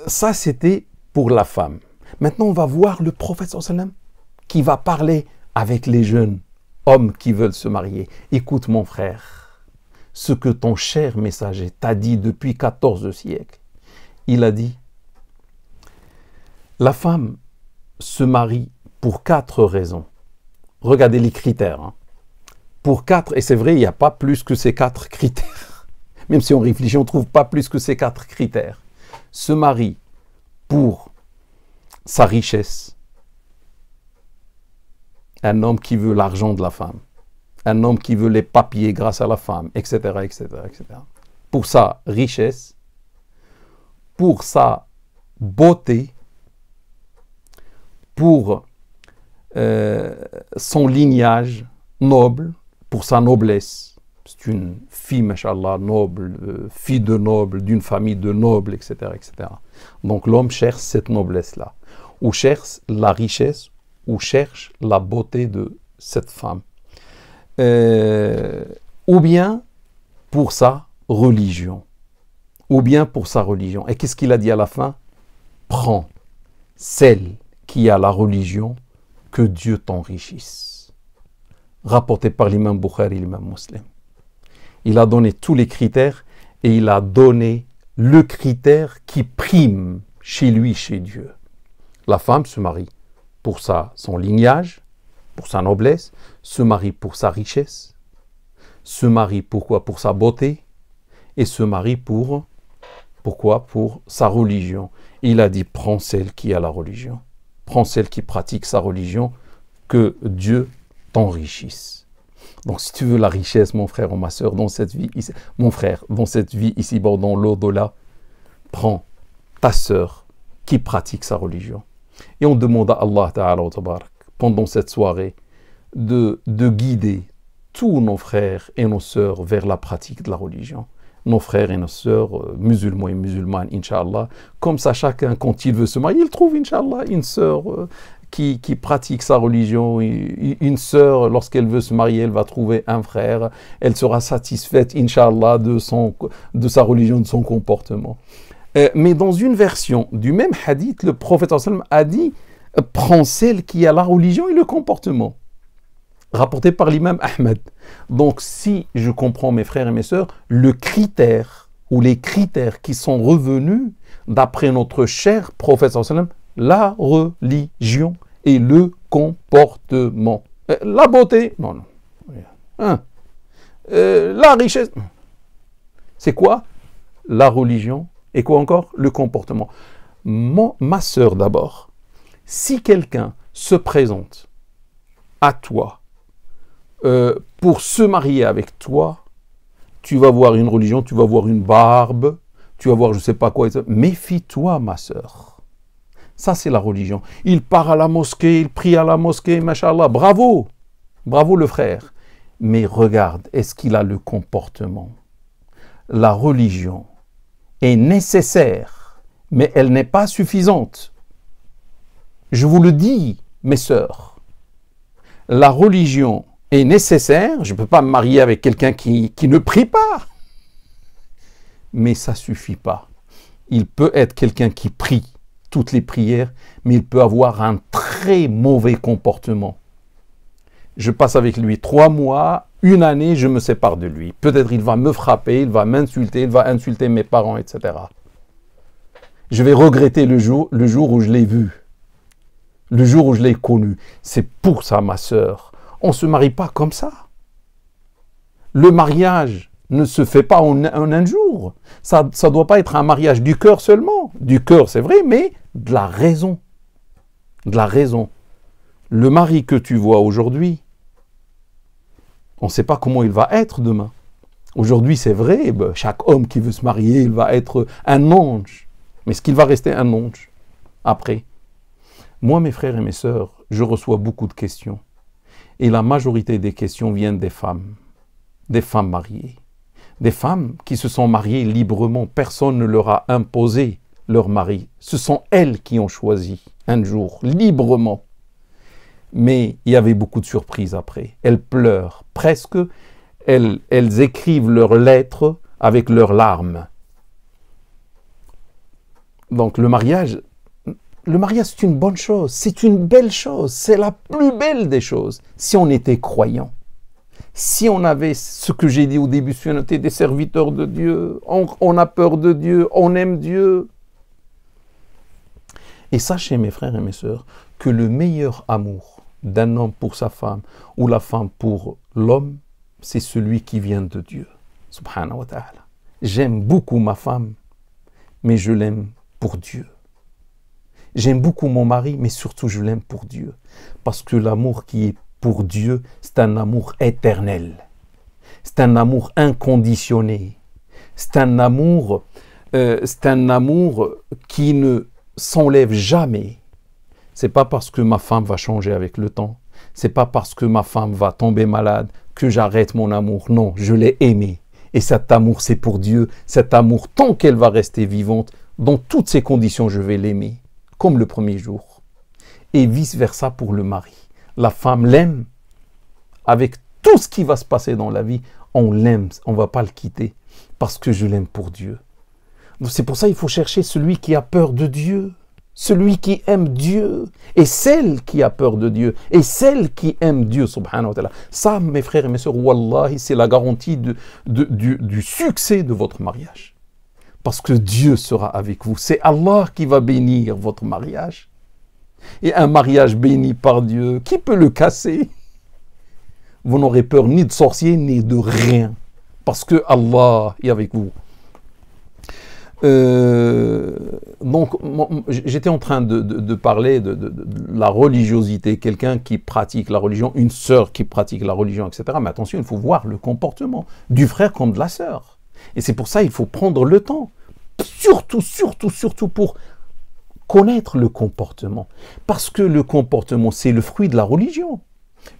Ça, c'était pour la femme. Maintenant, on va voir le prophète sallallahu alayhi wa sallam qui va parler avec les jeunes hommes qui veulent se marier. Écoute mon frère, ce que ton cher messager t'a dit depuis 14 siècles. Il a dit, la femme se marie pour 4 raisons. Regardez les critères. Hein. Pour 4, et c'est vrai, il n'y a pas plus que ces 4 critères. Même si on réfléchit, on ne trouve pas plus que ces 4 critères. Se marie pour sa richesse. Un homme qui veut l'argent de la femme. Un homme qui veut les papiers grâce à la femme, etc., etc., etc. Pour sa richesse, pour sa beauté, pour son lignage noble, pour sa noblesse. C'est une fille, mashallah, noble, fille de noble, d'une famille de nobles, etc., etc. Donc l'homme cherche cette noblesse-là, ou cherche la richesse, ou cherche la beauté de cette femme. Ou bien pour sa religion. Ou bien pour sa religion. Et qu'est-ce qu'il a dit à la fin? Prends celle qui a la religion, que Dieu t'enrichisse. Rapporté par l'imam Bukhari et l'imam Muslim. Il a donné tous les critères et il a donné le critère qui prime chez lui, chez Dieu. La femme se marie pour son lignage, pour sa noblesse, se marie pour sa richesse, se marie pourquoi? Pour sa beauté, et se marie pourquoi? Pour sa religion. Il a dit, prends celle qui a la religion, prends celle qui pratique sa religion, que Dieu t'enrichisse. Donc si tu veux la richesse, mon frère ou ma soeur, dans cette vie ici, mon frère, dans cette vie ici, dans l'au-delà, prends ta soeur qui pratique sa religion. Et on demande à Allah Ta'ala pendant cette soirée de guider tous nos frères et nos sœurs vers la pratique de la religion. Nos frères et nos sœurs musulmans et musulmanes, Inch'Allah. Comme ça, chacun, quand il veut se marier, il trouve, Inch'Allah, une sœur qui pratique sa religion. Une sœur, lorsqu'elle veut se marier, elle va trouver un frère. Elle sera satisfaite, Inch'Allah, de sa religion, de son comportement. Mais dans une version du même hadith, le prophète sallam a dit « Prends celle qui a la religion et le comportement ». Rapporté par l'imam Ahmed. Donc si je comprends mes frères et mes sœurs, le critère ou les critères qui sont revenus d'après notre cher prophète sallam, la religion et le comportement. La beauté, non, non. Hein. La richesse, c'est quoi? La religion. Et quoi encore? Le comportement. Ma sœur d'abord, si quelqu'un se présente à toi pour se marier avec toi, tu vas voir une religion, tu vas voir une barbe, tu vas voir je ne sais pas quoi. Méfie-toi, ma sœur. Ça, c'est la religion. Il part à la mosquée, il prie à la mosquée, machallah. Bravo! Bravo le frère. Mais regarde, est-ce qu'il a le comportement? La religion est nécessaire, mais elle n'est pas suffisante. Je vous le dis, mes sœurs, la religion est nécessaire. Je ne peux pas me marier avec quelqu'un qui ne prie pas. Mais ça ne suffit pas. Il peut être quelqu'un qui prie toutes les prières, mais il peut avoir un très mauvais comportement. Je passe avec lui 3 mois, 1 année, je me sépare de lui. Peut-être il va me frapper, il va m'insulter, il va insulter mes parents, etc. Je vais regretter le jour où je l'ai vu, le jour où je l'ai connu. C'est pour ça, ma sœur, on ne se marie pas comme ça. Le mariage ne se fait pas en un jour. Ça ne doit pas être un mariage du cœur seulement. Du cœur, c'est vrai, mais de la raison. De la raison. Le mari que tu vois aujourd'hui, on ne sait pas comment il va être demain. Aujourd'hui, c'est vrai, chaque homme qui veut se marier, il va être un ange. Mais est-ce qu'il va rester un ange après? Moi, mes frères et mes sœurs, je reçois beaucoup de questions. Et la majorité des questions viennent des femmes mariées. Des femmes qui se sont mariées librement. Personne ne leur a imposé leur mari. Ce sont elles qui ont choisi un jour, librement. Mais il y avait beaucoup de surprises après. Elles pleurent. Presque, elles écrivent leurs lettres avec leurs larmes. Donc le mariage, c'est une bonne chose. C'est une belle chose. C'est la plus belle des choses. Si on était croyant. Si on avait ce que j'ai dit au début, si on était des serviteurs de Dieu, on a peur de Dieu, on aime Dieu. Et sachez, mes frères et mes sœurs, que le meilleur amour d'un homme pour sa femme ou la femme pour l'homme, c'est celui qui vient de Dieu. Subhanahu wa ta'ala. J'aime beaucoup ma femme, mais je l'aime pour Dieu. J'aime beaucoup mon mari, mais surtout je l'aime pour Dieu. Parce que l'amour qui est pour Dieu, c'est un amour éternel. C'est un amour inconditionné. C'est un amour qui ne s'enlève jamais. C'est pas parce que ma femme va changer avec le temps. C'est pas parce que ma femme va tomber malade que j'arrête mon amour. Non, je l'ai aimée. Et cet amour, c'est pour Dieu. Cet amour, tant qu'elle va rester vivante, dans toutes ces conditions, je vais l'aimer. Comme le premier jour. Et vice-versa pour le mari. La femme l'aime, avec tout ce qui va se passer dans la vie, on l'aime, on ne va pas le quitter, parce que je l'aime pour Dieu. C'est pour ça qu'il faut chercher celui qui a peur de Dieu, celui qui aime Dieu, et celle qui a peur de Dieu, et celle qui aime Dieu, subhanahu wa ta'ala. Ça, mes frères et mes sœurs, wallahi, c'est la garantie du succès de votre mariage. Parce que Dieu sera avec vous. C'est Allah qui va bénir votre mariage. Et un mariage béni par Dieu, qui peut le casser? Vous n'aurez peur ni de sorcier, ni de rien. Parce que Allah est avec vous. Donc, j'étais en train de parler de la religiosité. Quelqu'un qui pratique la religion, une sœur qui pratique la religion, etc. Mais attention, il faut voir le comportement du frère comme de la sœur. Et c'est pour ça qu'il faut prendre le temps. Surtout pour connaître le comportement. Parce que le comportement, c'est le fruit de la religion.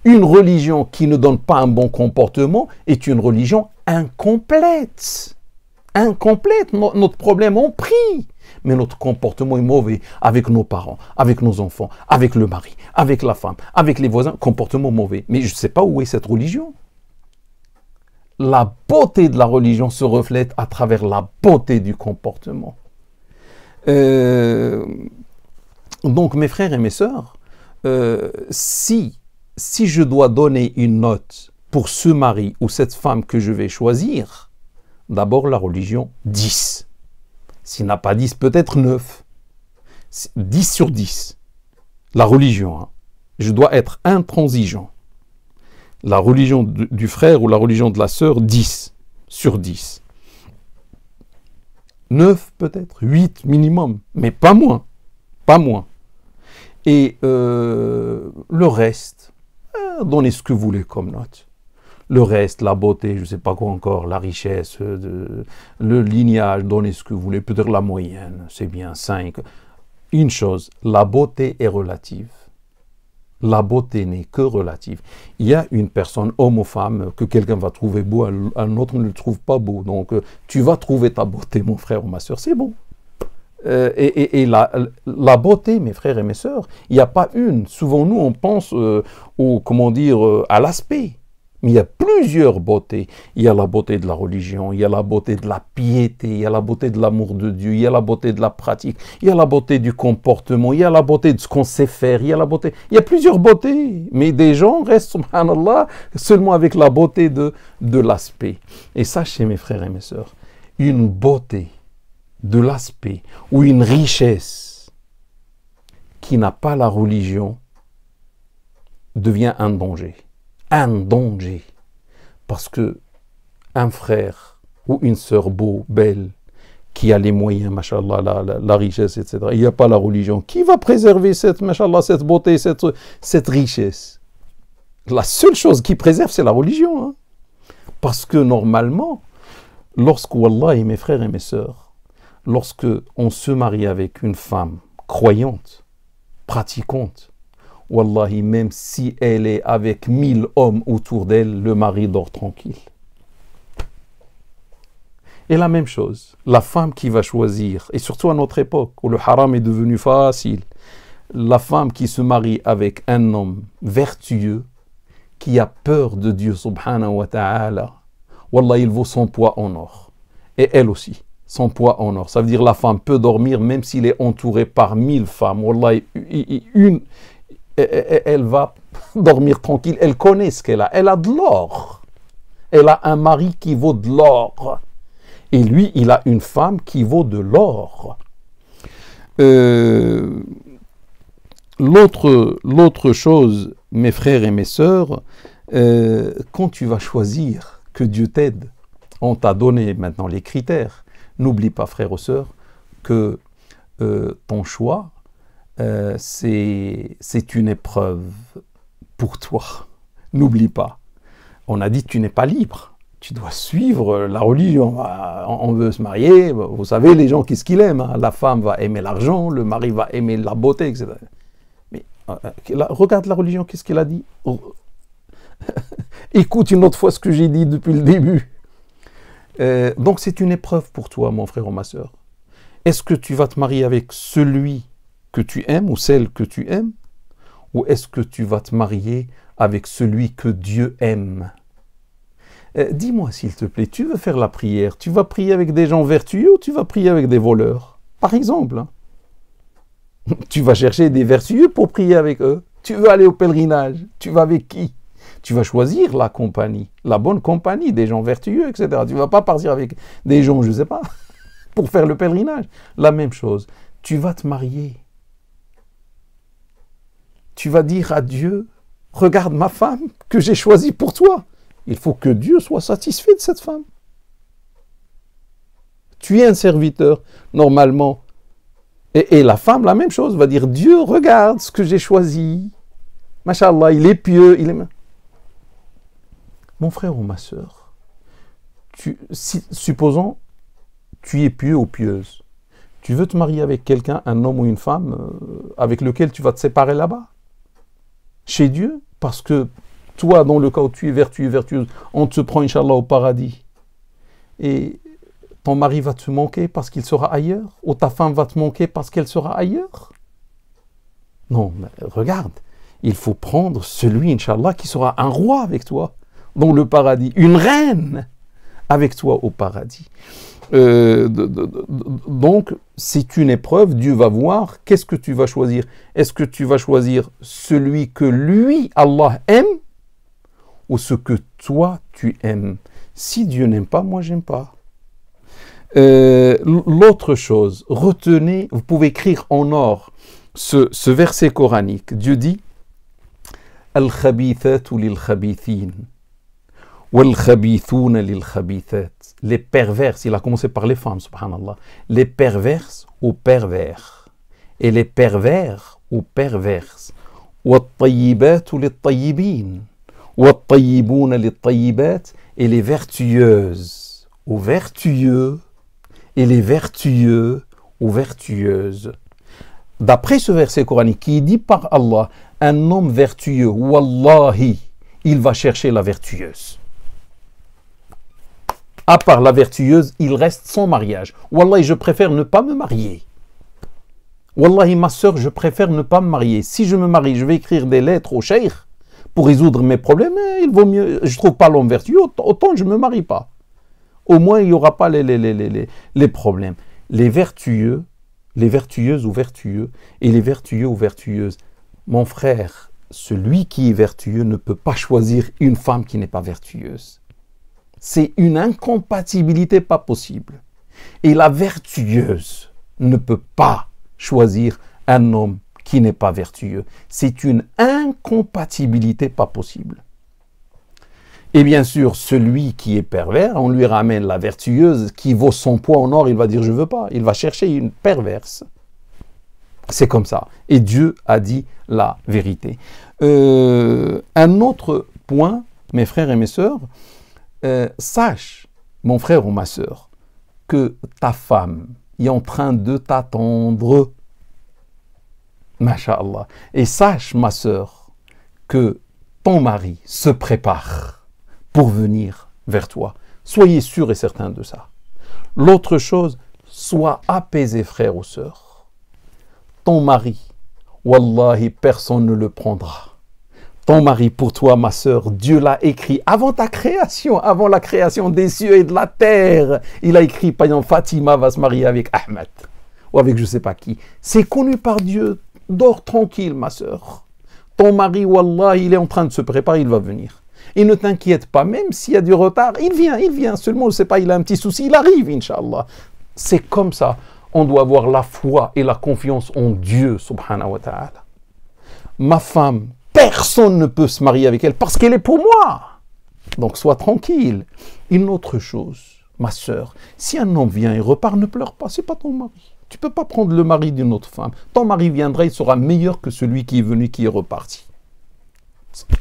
Une religion qui ne donne pas un bon comportement est une religion incomplète. Incomplète. Notre problème, on prie. Mais notre comportement est mauvais avec nos parents, avec nos enfants, avec le mari, avec la femme, avec les voisins. Comportement mauvais. Mais je ne sais pas où est cette religion. La beauté de la religion se reflète à travers la beauté du comportement. Donc, mes frères et mes sœurs, si je dois donner une note pour ce mari ou cette femme que je vais choisir, d'abord la religion, 10. S'il n'a pas 10, peut-être 9. 10 sur 10. La religion, hein. Je dois être intransigeant. La religion du frère ou la religion de la sœur, 10 sur 10. 9 peut-être, 8 minimum, mais pas moins. Pas moins. Et le reste, donnez ce que vous voulez comme note. Le reste, la beauté, je ne sais pas quoi encore, la richesse, le lignage, donnez ce que vous voulez. Peut-être la moyenne, c'est bien, 5. Une chose, la beauté est relative. La beauté n'est que relative. Il y a une personne, homme ou femme, que quelqu'un va trouver beau, un autre ne le trouve pas beau. Donc, tu vas trouver ta beauté, mon frère ou ma soeur, c'est bon. Et la beauté, mes frères et mes sœurs, il n'y a pas une. Souvent, nous, on pense à l'aspect. Mais il y a plusieurs beautés. Il y a la beauté de la religion, il y a la beauté de la piété, il y a la beauté de l'amour de Dieu, il y a la beauté de la pratique, il y a la beauté du comportement, il y a la beauté de ce qu'on sait faire, il y a plusieurs beautés. Mais des gens restent, subhanallah, seulement avec la beauté de l'aspect. Et sachez, mes frères et mes sœurs, une beauté de l'aspect ou une richesse qui n'a pas la religion devient un danger. Un danger. Parce que un frère ou une sœur beau, belle, qui a les moyens, machallah, la richesse, etc., il n'y a pas la religion. Qui va préserver machallah, cette beauté, cette richesse? La seule chose qui préserve, c'est la religion. Hein? Parce que normalement, lorsque, wallahi, mes frères et mes sœurs, lorsque on se marie avec une femme croyante, pratiquante, wallahi, même si elle est avec 1000 hommes autour d'elle, le mari dort tranquille. Et la même chose, la femme qui va choisir, et surtout à notre époque, où le haram est devenu facile, la femme qui se marie avec un homme vertueux, qui a peur de Dieu subhanahu wa ta'ala, wallah, il vaut son poids en or. Et elle aussi, son poids en or. Ça veut dire la femme peut dormir même s'il est entouré par 1000 femmes. Wallah, elle va dormir tranquille. Elle connaît ce qu'elle a. Elle a de l'or. Elle a un mari qui vaut de l'or. Et lui, il a une femme qui vaut de l'or. L'autre chose, mes frères et mes sœurs, quand tu vas choisir, que Dieu t'aide, on t'a donné maintenant les critères. N'oublie pas, frères et sœurs, que ton choix, c'est une épreuve pour toi. N'oublie pas. On a dit que tu n'es pas libre. Tu dois suivre la religion. On veut se marier. Vous savez, les gens, qu'est-ce qu'ils aiment, hein? La femme va aimer l'argent, le mari va aimer la beauté, etc. Mais regarde la religion, qu'est-ce qu'elle a dit? Écoute une autre fois ce que j'ai dit depuis le début. Donc c'est une épreuve pour toi, mon frère ou ma sœur. Est-ce que tu vas te marier avec celui que tu aimes ou celle que tu aimes? Ou est-ce que tu vas te marier avec celui que Dieu aime? Dis-moi s'il te plaît, tu veux faire la prière, tu vas prier avec des gens vertueux ou tu vas prier avec des voleurs? Par exemple, hein? Tu vas chercher des vertueux pour prier avec eux. Tu veux aller au pèlerinage, tu vas avec qui? Tu vas choisir la compagnie, la bonne compagnie, des gens vertueux, etc. Tu ne vas pas partir avec des gens, je ne sais pas, pour faire le pèlerinage. La même chose, tu vas te marier. Tu vas dire à Dieu, regarde ma femme que j'ai choisie pour toi. Il faut que Dieu soit satisfait de cette femme. Tu es un serviteur, normalement. Et la femme, la même chose, va dire, Dieu, regarde ce que j'ai choisi. Masha'Allah, il est pieux, il est... Mon frère ou ma sœur, supposons, tu es pieux ou pieuse. Tu veux te marier avec quelqu'un, un homme ou une femme, avec lequel tu vas te séparer là-bas, chez Dieu, parce que toi, dans le cas où tu es vertueux, vertueuse, on te prend, Inch'Allah, au paradis. Et ton mari va te manquer parce qu'il sera ailleurs, ou ta femme va te manquer parce qu'elle sera ailleurs. Non, mais regarde, il faut prendre celui, Inch'Allah, qui sera un roi avec toi dans le paradis, une reine avec toi au paradis. Donc, c'est une épreuve, Dieu va voir, qu'est-ce que tu vas choisir? Est-ce que tu vas choisir celui que lui, Allah, aime, ou ce que toi, tu aimes? Si Dieu n'aime pas, moi, j'aime pas. L'autre chose, retenez, vous pouvez écrire en or ce verset coranique. Dieu dit « Al-khabithatu lil-khabithin » les perverses, il a commencé par les femmes, subhanallah, les perverses aux pervers, et les pervers aux perverses, et les vertueuses aux vertueux, et les vertueux aux vertueuses. D'après ce verset coranique qui dit par Allah, un homme vertueux, wallahi, il va chercher la vertueuse. À part la vertueuse, il reste sans mariage. Wallahi, je préfère ne pas me marier. Wallahi, ma sœur, je préfère ne pas me marier. Si je me marie, je vais écrire des lettres au cheikh pour résoudre mes problèmes. Il vaut mieux, je ne trouve pas l'homme vertueux, autant je ne me marie pas. Au moins, il n'y aura pas les problèmes. Les vertueux, les vertueuses ou vertueux, et les vertueux ou vertueuses. Mon frère, celui qui est vertueux ne peut pas choisir une femme qui n'est pas vertueuse. C'est une incompatibilité pas possible. Et la vertueuse ne peut pas choisir un homme qui n'est pas vertueux. C'est une incompatibilité pas possible. Et bien sûr, celui qui est pervers, on lui ramène la vertueuse qui vaut son poids en or, il va dire « je veux pas ». Il va chercher une perverse. C'est comme ça. Et Dieu a dit la vérité. Un autre point, mes frères et mes sœurs, sache, mon frère ou ma sœur, que ta femme est en train de t'attendre. Masha'Allah. Et sache, ma sœur, que ton mari se prépare pour venir vers toi. Soyez sûrs et certains de ça. L'autre chose, sois apaisé, frère ou sœur. Ton mari, wallahi, personne ne le prendra. Ton mari, pour toi, ma sœur, Dieu l'a écrit avant ta création, avant la création des cieux et de la terre. Il a écrit, par exemple, Fatima va se marier avec Ahmed, ou avec je ne sais pas qui. C'est connu par Dieu. Dors tranquille, ma sœur. Ton mari, wallah, il est en train de se préparer, il va venir. Et ne t'inquiète pas, même s'il y a du retard, il vient. Seulement, je ne sais pas, il a un petit souci, il arrive, Inch'Allah. C'est comme ça. On doit avoir la foi et la confiance en Dieu, subhanahu wa ta'ala. Ma femme, personne ne peut se marier avec elle parce qu'elle est pour moi. Donc, sois tranquille. Une autre chose, ma sœur, si un homme vient et repart, ne pleure pas, c'est pas ton mari. Tu ne peux pas prendre le mari d'une autre femme. Ton mari viendra, il sera meilleur que celui qui est venu, qui est reparti.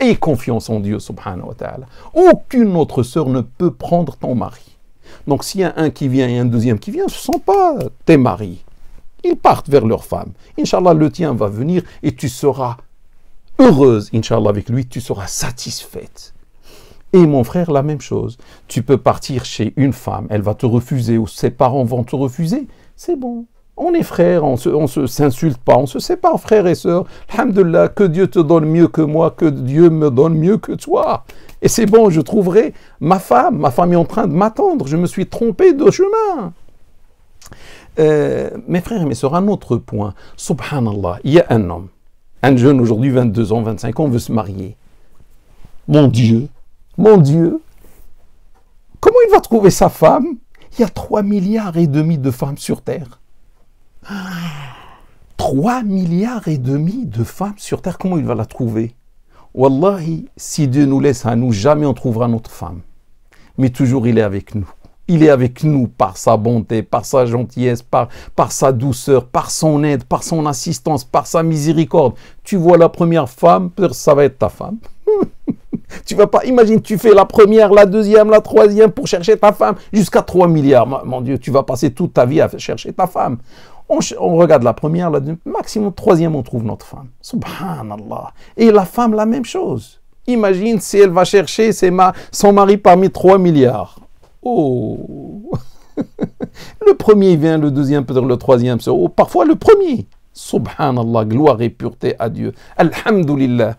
Aie confiance en Dieu, subhanahu wa ta'ala. Aucune autre sœur ne peut prendre ton mari. Donc, s'il y a un qui vient et un deuxième qui vient, ce ne sont pas tes maris. Ils partent vers leur femme. Inch'Allah, le tien va venir et tu seras heureuse, Inch'Allah, avec lui, tu seras satisfaite. Et mon frère, la même chose. Tu peux partir chez une femme, elle va te refuser ou ses parents vont te refuser. C'est bon. On est frères, on ne s'insulte pas, on se sépare, frères et sœurs. Alhamdulillah, que Dieu te donne mieux que moi, que Dieu me donne mieux que toi. Et c'est bon, je trouverai ma femme est en train de m'attendre, je me suis trompé de chemin. Mes frères et mes sœurs, un autre point. Subhanallah, il y a un homme, un jeune aujourd'hui, 22 ans, 25 ans, veut se marier. Mon Dieu, comment il va trouver sa femme? Il y a 3,5 milliards de femmes sur Terre. 3,5 milliards de femmes sur Terre, comment il va la trouver? Wallahi, si Dieu nous laisse à nous, jamais on trouvera notre femme. Mais toujours il est avec nous. Il est avec nous par sa bonté, par sa gentillesse, par sa douceur, par son aide, par son assistance, par sa miséricorde. Tu vois la première femme, ça va être ta femme. Tu vas pas, imagine, tu fais la première, la deuxième, la troisième pour chercher ta femme, jusqu'à 3 milliards. Mon Dieu, tu vas passer toute ta vie à chercher ta femme. On regarde la première, la deuxième, maximum troisième, on trouve notre femme. Subhanallah. Et la femme, la même chose. Imagine si elle va chercher son mari parmi 3 milliards. Oh. Le premier vient, le deuxième, peut-être le troisième, parfois le premier. Subhanallah, gloire et pureté à Dieu. Alhamdulillah.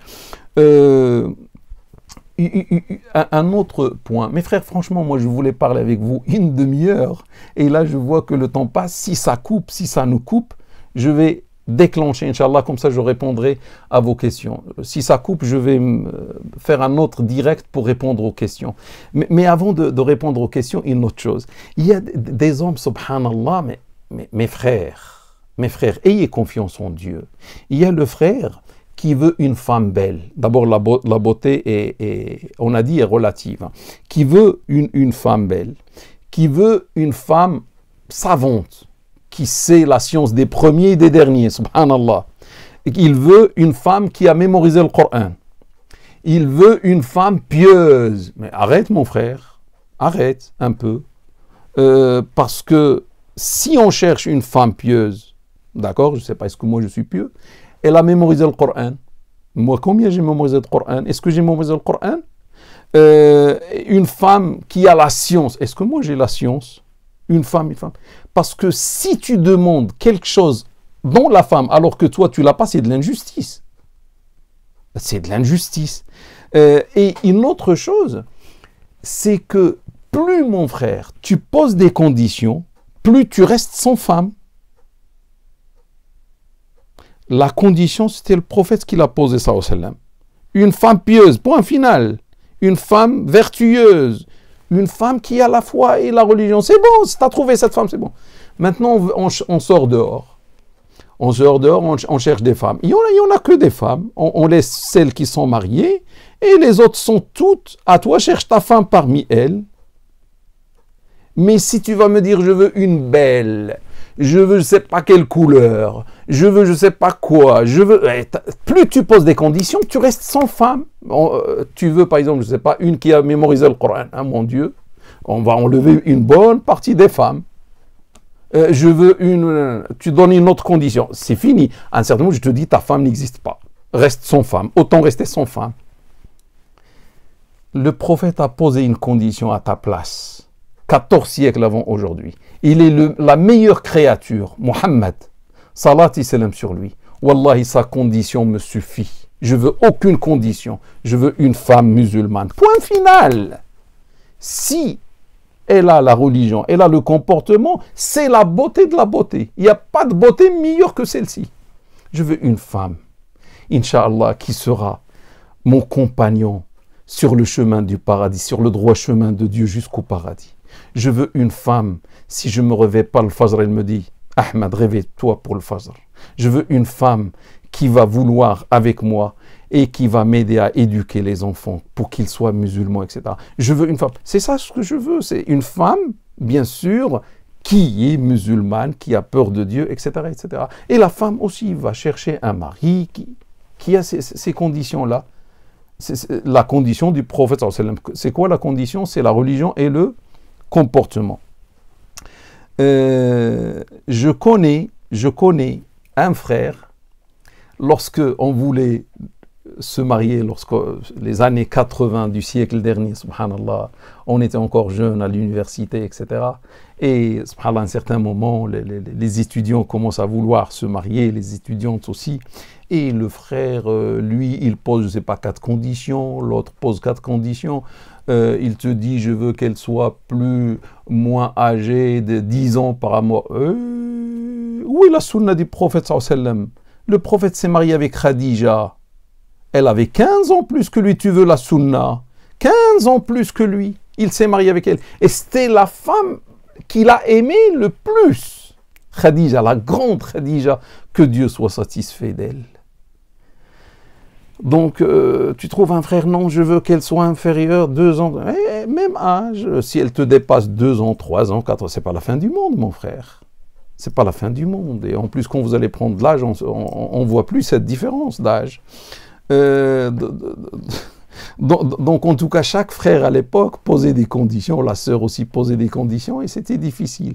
Un autre point. Mes frères, franchement, moi je voulais parler avec vous une demi-heure. Et là, je vois que le temps passe. Si ça coupe, si ça nous coupe, je vais déclencher, Inch'Allah, comme ça je répondrai à vos questions. Si ça coupe, je vais faire un autre direct pour répondre aux questions. Mais avant de répondre aux questions, une autre chose. Il y a des hommes, subhanallah, mes frères, ayez confiance en Dieu. Il y a le frère qui veut une femme belle. D'abord, la beauté on a dit, est relative. Qui veut une femme belle. Qui veut une femme savante. Qui sait la science des premiers et des derniers, subhanallah. Il veut une femme qui a mémorisé le Coran. Il veut une femme pieuse. Mais arrête, mon frère. Arrête un peu. Parce que si on cherche une femme pieuse, d'accord, je ne sais pas, est-ce que moi je suis pieux? Elle a mémorisé le Coran. Moi, combien j'ai mémorisé le Coran? Est-ce que j'ai mémorisé le Coran? Une femme qui a la science. Est-ce que moi j'ai la science? Une femme. Parce que si tu demandes quelque chose dans la femme, alors que toi, tu l'as pas, c'est de l'injustice. C'est de l'injustice. Et une autre chose, c'est que plus, mon frère, tu poses des conditions, plus tu restes sans femme. La condition, c'était le prophète qui l'a posé ça au salam. Une femme pieuse, point final. Une femme vertueuse. Une femme qui a la foi et la religion. C'est bon, si tu as trouvé cette femme, c'est bon. Maintenant, on sort dehors. On sort dehors, on cherche des femmes. Il n'y en a que des femmes. On laisse celles qui sont mariées. Et les autres sont toutes à toi. Cherche ta femme parmi elles. Mais si tu vas me dire, je veux une belle, je veux je sais pas quelle couleur, je veux je sais pas quoi, je veux... Plus tu poses des conditions, tu restes sans femme. Tu veux par exemple, je sais pas, une qui a mémorisé le Coran, hein, mon Dieu, on va enlever une bonne partie des femmes. Je veux une... Tu donnes une autre condition, c'est fini. À un certain moment, je te dis, ta femme n'existe pas. Reste sans femme, autant rester sans femme. Le prophète a posé une condition à ta place. 14 siècles avant aujourd'hui. Il est la meilleure créature, Mohammed. Salat et salam sur lui. Wallahi, sa condition me suffit. Je veux aucune condition. Je veux une femme musulmane. Point final. Si elle a la religion, elle a le comportement, c'est la beauté de la beauté. Il n'y a pas de beauté meilleure que celle-ci. Je veux une femme, Inch'Allah, qui sera mon compagnon sur le chemin du paradis, sur le droit chemin de Dieu jusqu'au paradis. Je veux une femme, si je ne me réveille pas le fajr, elle me dit « Ahmed, réveille-toi pour le fajr ». Je veux une femme qui va vouloir avec moi et qui va m'aider à éduquer les enfants pour qu'ils soient musulmans, etc. Je veux une femme. C'est ça ce que je veux. C'est une femme, bien sûr, qui est musulmane, qui a peur de Dieu, etc., etc. Et la femme aussi va chercher un mari qui a ces conditions-là. C'est la condition du prophète. C'est quoi la condition? C'est la religion et le comportement. Je connais un frère, lorsque on voulait se marier, lorsque les années 80 du siècle dernier, subhanallah, on était encore jeunes à l'université, etc. Et subhanallah, à un certain moment, les étudiants commencent à vouloir se marier, les étudiantes aussi. Et le frère, lui, il pose, je ne sais pas, 4 conditions, l'autre pose 4 conditions. Il te dit, je veux qu'elle soit moins âgée de 10 ans par amour. Où est la sunna du prophète sallallahu alayhi wa sallam? Le prophète s'est marié avec Khadija. Elle avait 15 ans plus que lui, tu veux la sunna? 15 ans plus que lui. Il s'est marié avec elle. Et c'était la femme qu'il a aimée le plus. Khadija, la grande Khadija, que Dieu soit satisfait d'elle. Donc, tu trouves un frère, non, je veux qu'elle soit inférieure 2 ans, même âge, si elle te dépasse 2 ans, 3 ans, 4 ans, c'est pas la fin du monde, mon frère. C'est pas la fin du monde. Et en plus, quand vous allez prendre de l'âge, on voit plus cette différence d'âge. Donc, en tout cas, chaque frère à l'époque posait des conditions, la sœur aussi posait des conditions, et c'était difficile.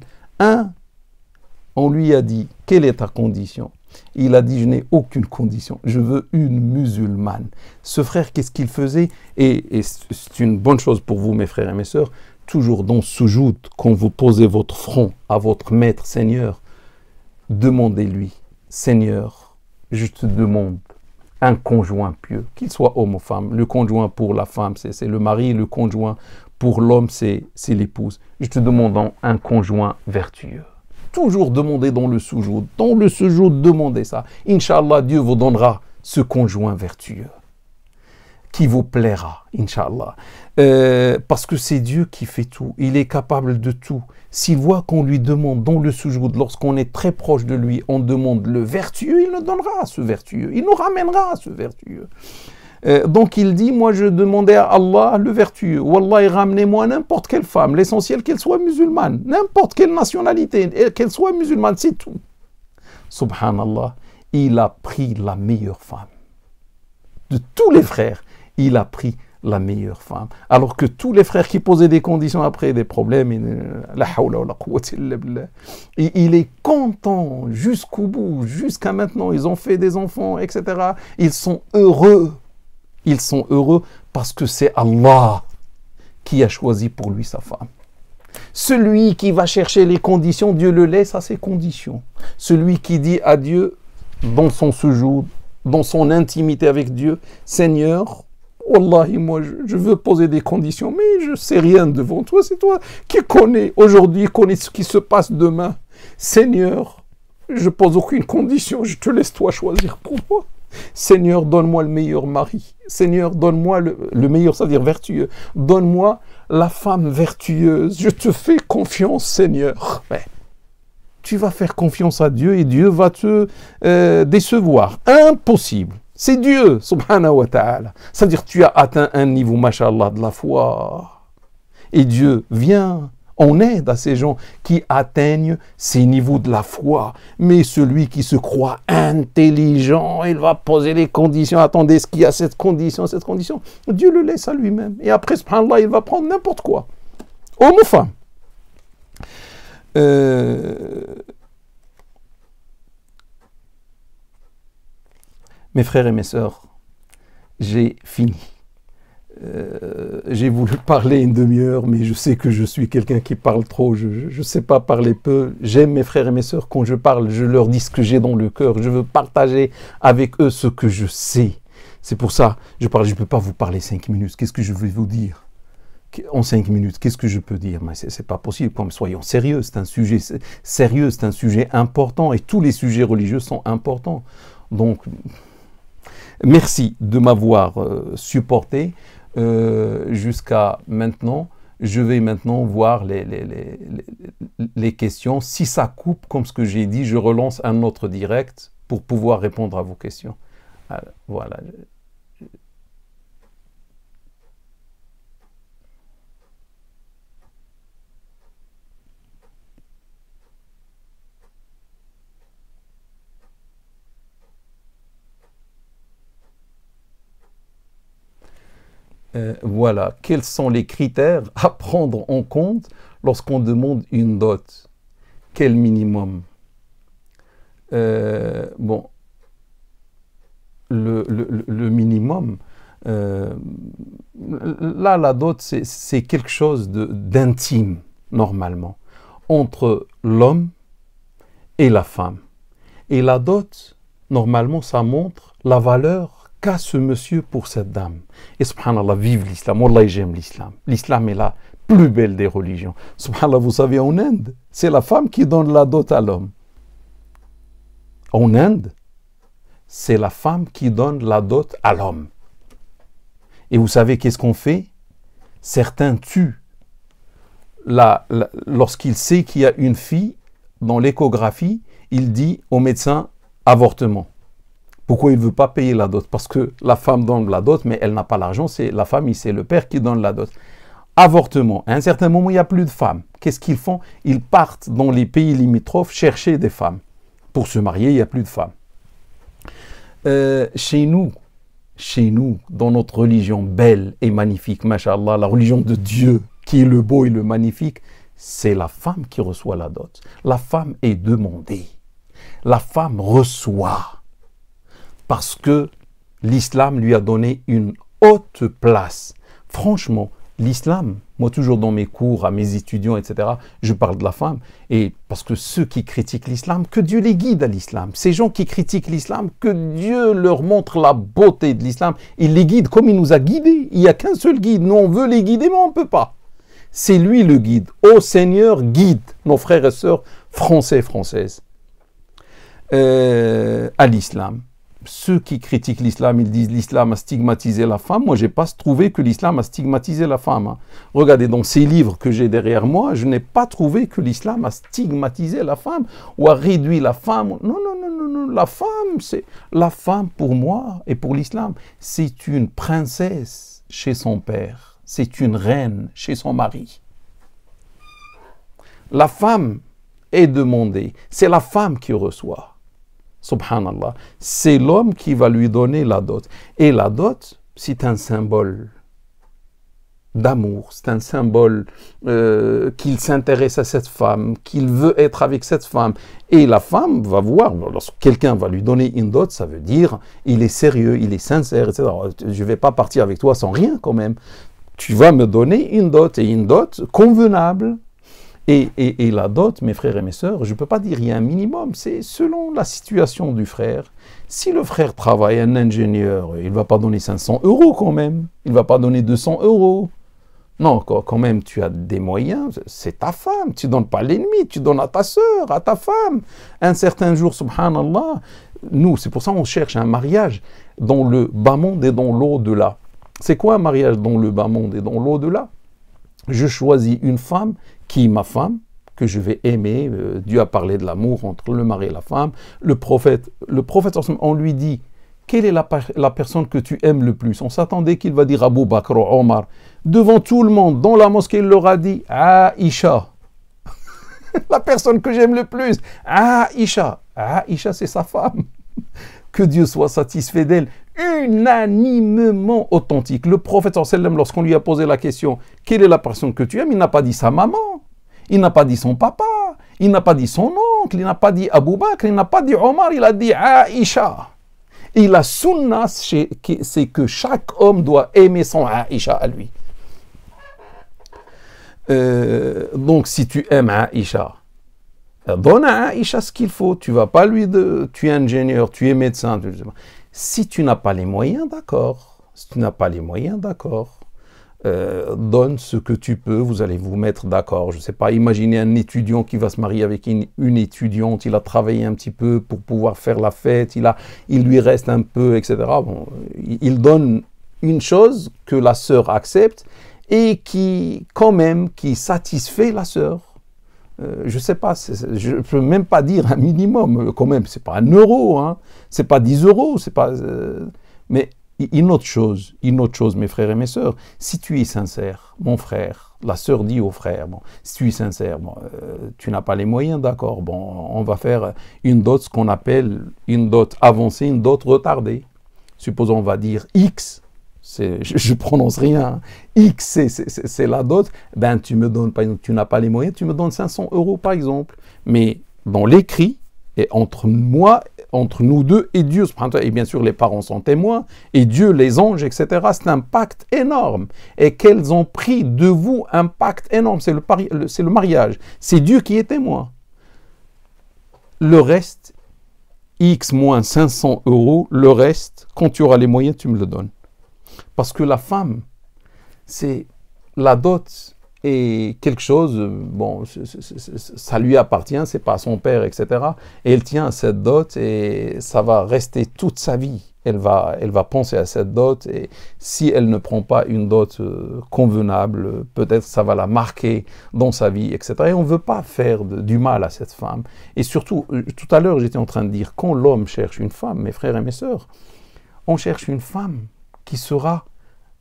On lui a dit, quelle est ta condition? Il a dit, je n'ai aucune condition, je veux une musulmane. Ce frère, qu'est-ce qu'il faisait? Et c'est une bonne chose pour vous, mes frères et mes sœurs, toujours dans soujoud, quand vous posez votre front à votre maître Seigneur, demandez-lui, Seigneur, je te demande un conjoint pieux, qu'il soit homme ou femme. Le conjoint pour la femme, c'est le mari, le conjoint pour l'homme, c'est l'épouse. Je te demande un conjoint vertueux. Toujours demander dans le soujoud. Dans le soujoud, demandez ça. Inch'Allah, Dieu vous donnera ce conjoint vertueux qui vous plaira, Inch'Allah. Parce que c'est Dieu qui fait tout. Il est capable de tout. S'il voit qu'on lui demande dans le soujoud, lorsqu'on est très proche de lui, on demande le vertueux, il nous donnera ce vertueux. Il nous ramènera ce vertueux. Donc il dit, moi je demandais à Allah le vertueux. Wallah, ramenez-moi n'importe quelle femme, l'essentiel qu'elle soit musulmane, n'importe quelle nationalité, qu'elle soit musulmane, c'est tout. Subhanallah, il a pris la meilleure femme. De tous les frères, il a pris la meilleure femme. Alors que tous les frères qui posaient des conditions après des problèmes, il est content jusqu'au bout, jusqu'à maintenant, ils ont fait des enfants, etc. Ils sont heureux. Ils sont heureux parce que c'est Allah qui a choisi pour lui sa femme. Celui qui va chercher les conditions, Dieu le laisse à ses conditions. Celui qui dit à Dieu, dans son séjour, dans son intimité avec Dieu, Seigneur, Wallahi, moi je veux poser des conditions, mais je ne sais rien devant toi, c'est toi qui connais aujourd'hui, connais ce qui se passe demain. Seigneur, je pose aucune condition, je te laisse toi choisir pour moi. Seigneur, donne-moi le meilleur mari. Seigneur, donne-moi le meilleur, c'est-à-dire vertueux. Donne-moi la femme vertueuse. Je te fais confiance, Seigneur. Ouais. Tu vas faire confiance à Dieu et Dieu va te décevoir. Impossible. C'est Dieu, subhanahu wa ta'ala. C'est-à-dire que tu as atteint un niveau, mashallah, de la foi. Et Dieu vient en aide à ces gens qui atteignent ces niveaux de la foi. Mais celui qui se croit intelligent, il va poser les conditions. Attendez, est-ce qu'il y a cette condition? Dieu le laisse à lui-même. Et après, subhanallah, il va prendre n'importe quoi. Homme ou femme. Mes frères et mes sœurs, j'ai fini. J'ai voulu parler une demi-heure, mais je sais que je suis quelqu'un qui parle trop, je ne sais pas parler peu. J'aime mes frères et mes sœurs, quand je parle, je leur dis ce que j'ai dans le cœur. Je veux partager avec eux ce que je sais. C'est pour ça, je ne peux pas vous parler 5 minutes. Qu'est-ce que je vais vous dire en 5 minutes? Qu'est-ce que je peux dire? Mais c'est pas possible. Comme soyons sérieux, c'est un sujet sérieux, c'est un sujet important, et tous les sujets religieux sont importants. Donc, merci de m'avoir supporté jusqu'à maintenant. Je vais maintenant voir les questions. Si ça coupe, comme ce que j'ai dit, je relance un autre direct pour pouvoir répondre à vos questions. Alors, voilà. Voilà, quels sont les critères à prendre en compte lorsqu'on demande une dot? Quel minimum? Bon, le minimum, là, la dot, c'est quelque chose d'intime, normalement, entre l'homme et la femme. Et la dot, normalement, ça montre la valeur qu'a ce monsieur pour cette dame. Et subhanallah, vive l'islam. Wallah, j'aime l'islam. L'islam est la plus belle des religions. Subhanallah, vous savez, en Inde, c'est la femme qui donne la dot à l'homme. En Inde, c'est la femme qui donne la dot à l'homme. Et vous savez qu'est-ce qu'on fait? Certains tuent. Lorsqu'il sait qu'il y a une fille, dans l'échographie, il dit au médecin avortement. Pourquoi il ne veut pas payer la dot? Parce que la femme donne la dot, mais elle n'a pas l'argent, c'est la famille, c'est le père qui donne la dot. Avortement. À un certain moment, il n'y a plus de femmes. Qu'est-ce qu'ils font? Ils partent dans les pays limitrophes chercher des femmes. Pour se marier, il n'y a plus de femmes. Chez nous, dans notre religion belle et magnifique, masha'Allah, la religion de Dieu, qui est le beau et le magnifique, c'est la femme qui reçoit la dot. La femme est demandée. La femme reçoit. Parce que l'islam lui a donné une haute place. Franchement, l'islam, moi toujours dans mes cours, à mes étudiants, etc., je parle de la femme. Et parce que ceux qui critiquent l'islam, que Dieu les guide à l'islam. Ces gens qui critiquent l'islam, que Dieu leur montre la beauté de l'islam. Il les guide comme il nous a guidés. Il n'y a qu'un seul guide. Nous, on veut les guider, mais on ne peut pas. C'est lui le guide. Ô Seigneur, guide nos frères et sœurs français et françaises à l'islam. Ceux qui critiquent l'islam, ils disent l'islam a stigmatisé la femme. Moi, je n'ai pas trouvé que l'islam a stigmatisé la femme. Regardez, dans ces livres que j'ai derrière moi, je n'ai pas trouvé que l'islam a stigmatisé la femme ou a réduit la femme. Non, non, non, non, non. La femme, pour moi et pour l'islam, c'est une princesse chez son père. C'est une reine chez son mari. La femme est demandée. C'est la femme qui reçoit. Subhanallah, c'est l'homme qui va lui donner la dot. Et la dot, c'est un symbole d'amour, c'est un symbole qu'il s'intéresse à cette femme, qu'il veut être avec cette femme. Et la femme va voir, lorsque quelqu'un va lui donner une dot, ça veut dire il est sérieux, il est sincère, etc. Je ne vais pas partir avec toi sans rien quand même. Tu vas me donner une dot, et une dot convenable. Et la dot, mes frères et mes sœurs, je ne peux pas dire il y a un minimum, c'est selon la situation du frère. Si le frère travaille, un ingénieur, il ne va pas donner 500 € quand même, il ne va pas donner 200 €. Non, quand même, tu as des moyens, c'est ta femme, tu ne donnes pas l'ennemi, tu donnes à ta sœur, à ta femme. Un certain jour, subhanallah, nous, c'est pour ça qu'on cherche un mariage dans le bas monde et dans l'au-delà. C'est quoi un mariage dans le bas monde et dans l'au-delà? Je choisis une femme qui est ma femme, que je vais aimer. Dieu a parlé de l'amour entre le mari et la femme. Le prophète, on lui dit, quelle est la personne que tu aimes le plus? On s'attendait qu'il va dire Abu Bakr ou Omar. Devant tout le monde, dans la mosquée, il leur a dit Aïcha. La personne que j'aime le plus, Aïcha. Aïcha, c'est sa femme. Que Dieu soit satisfait d'elle. Unanimement authentique. Le prophète, lorsqu'on lui a posé la question, quelle est la personne que tu aimes? Il n'a pas dit sa maman. Il n'a pas dit son papa. Il n'a pas dit son oncle. Il n'a pas dit Abu Bakr. Il n'a pas dit Omar. Il a dit Aïcha. Et la sunna, c'est que chaque homme doit aimer son Aïcha à lui. Donc, si tu aimes Aïcha, donne à Aïcha ce qu'il faut. Tu vas pas lui tu es ingénieur, tu es médecin. Si tu n'as pas les moyens, d'accord. Si tu n'as pas les moyens, d'accord. Donne ce que tu peux, vous allez vous mettre d'accord. Je ne sais pas, imaginez un étudiant qui va se marier avec une étudiante, il a travaillé un petit peu pour pouvoir faire la fête, il lui reste un peu, etc. Bon, il donne une chose que la sœur accepte et qui satisfait la sœur. Je ne sais pas, je ne peux même pas dire un minimum, quand même, ce n'est pas 1 €, hein, ce n'est pas 10 €, c'est pas, mais une autre chose, mes frères et mes sœurs, si tu es sincère, mon frère, la sœur dit au frère, bon, si tu es sincère, bon, tu n'as pas les moyens, d'accord, bon, on va faire une dot, ce qu'on appelle une dot avancée, une dot retardée. Supposons on va dire X, je prononce rien, hein. X c'est la dot, ben tu me donnes, par exemple, tu n'as pas les moyens, tu me donnes 500 € par exemple, mais dans l'écrit, et entre nous deux et Dieu, et bien sûr les parents sont témoins, et Dieu, les anges, etc., c'est un pacte énorme, et qu'elles ont pris de vous un pacte énorme, c'est le mariage, c'est Dieu qui est témoin. Le reste, X moins 500 €, le reste, quand tu auras les moyens, tu me le donnes. Parce que la femme, c'est la dot, et quelque chose, bon, ça lui appartient, c'est pas son père, etc. Et elle tient à cette dot et ça va rester toute sa vie. Elle va penser à cette dot et si elle ne prend pas une dot convenable, peut-être ça va la marquer dans sa vie, etc. Et on ne veut pas faire du mal à cette femme. Et surtout, tout à l'heure, j'étais en train de dire, quand l'homme cherche une femme, mes frères et mes sœurs, on cherche une femme qui sera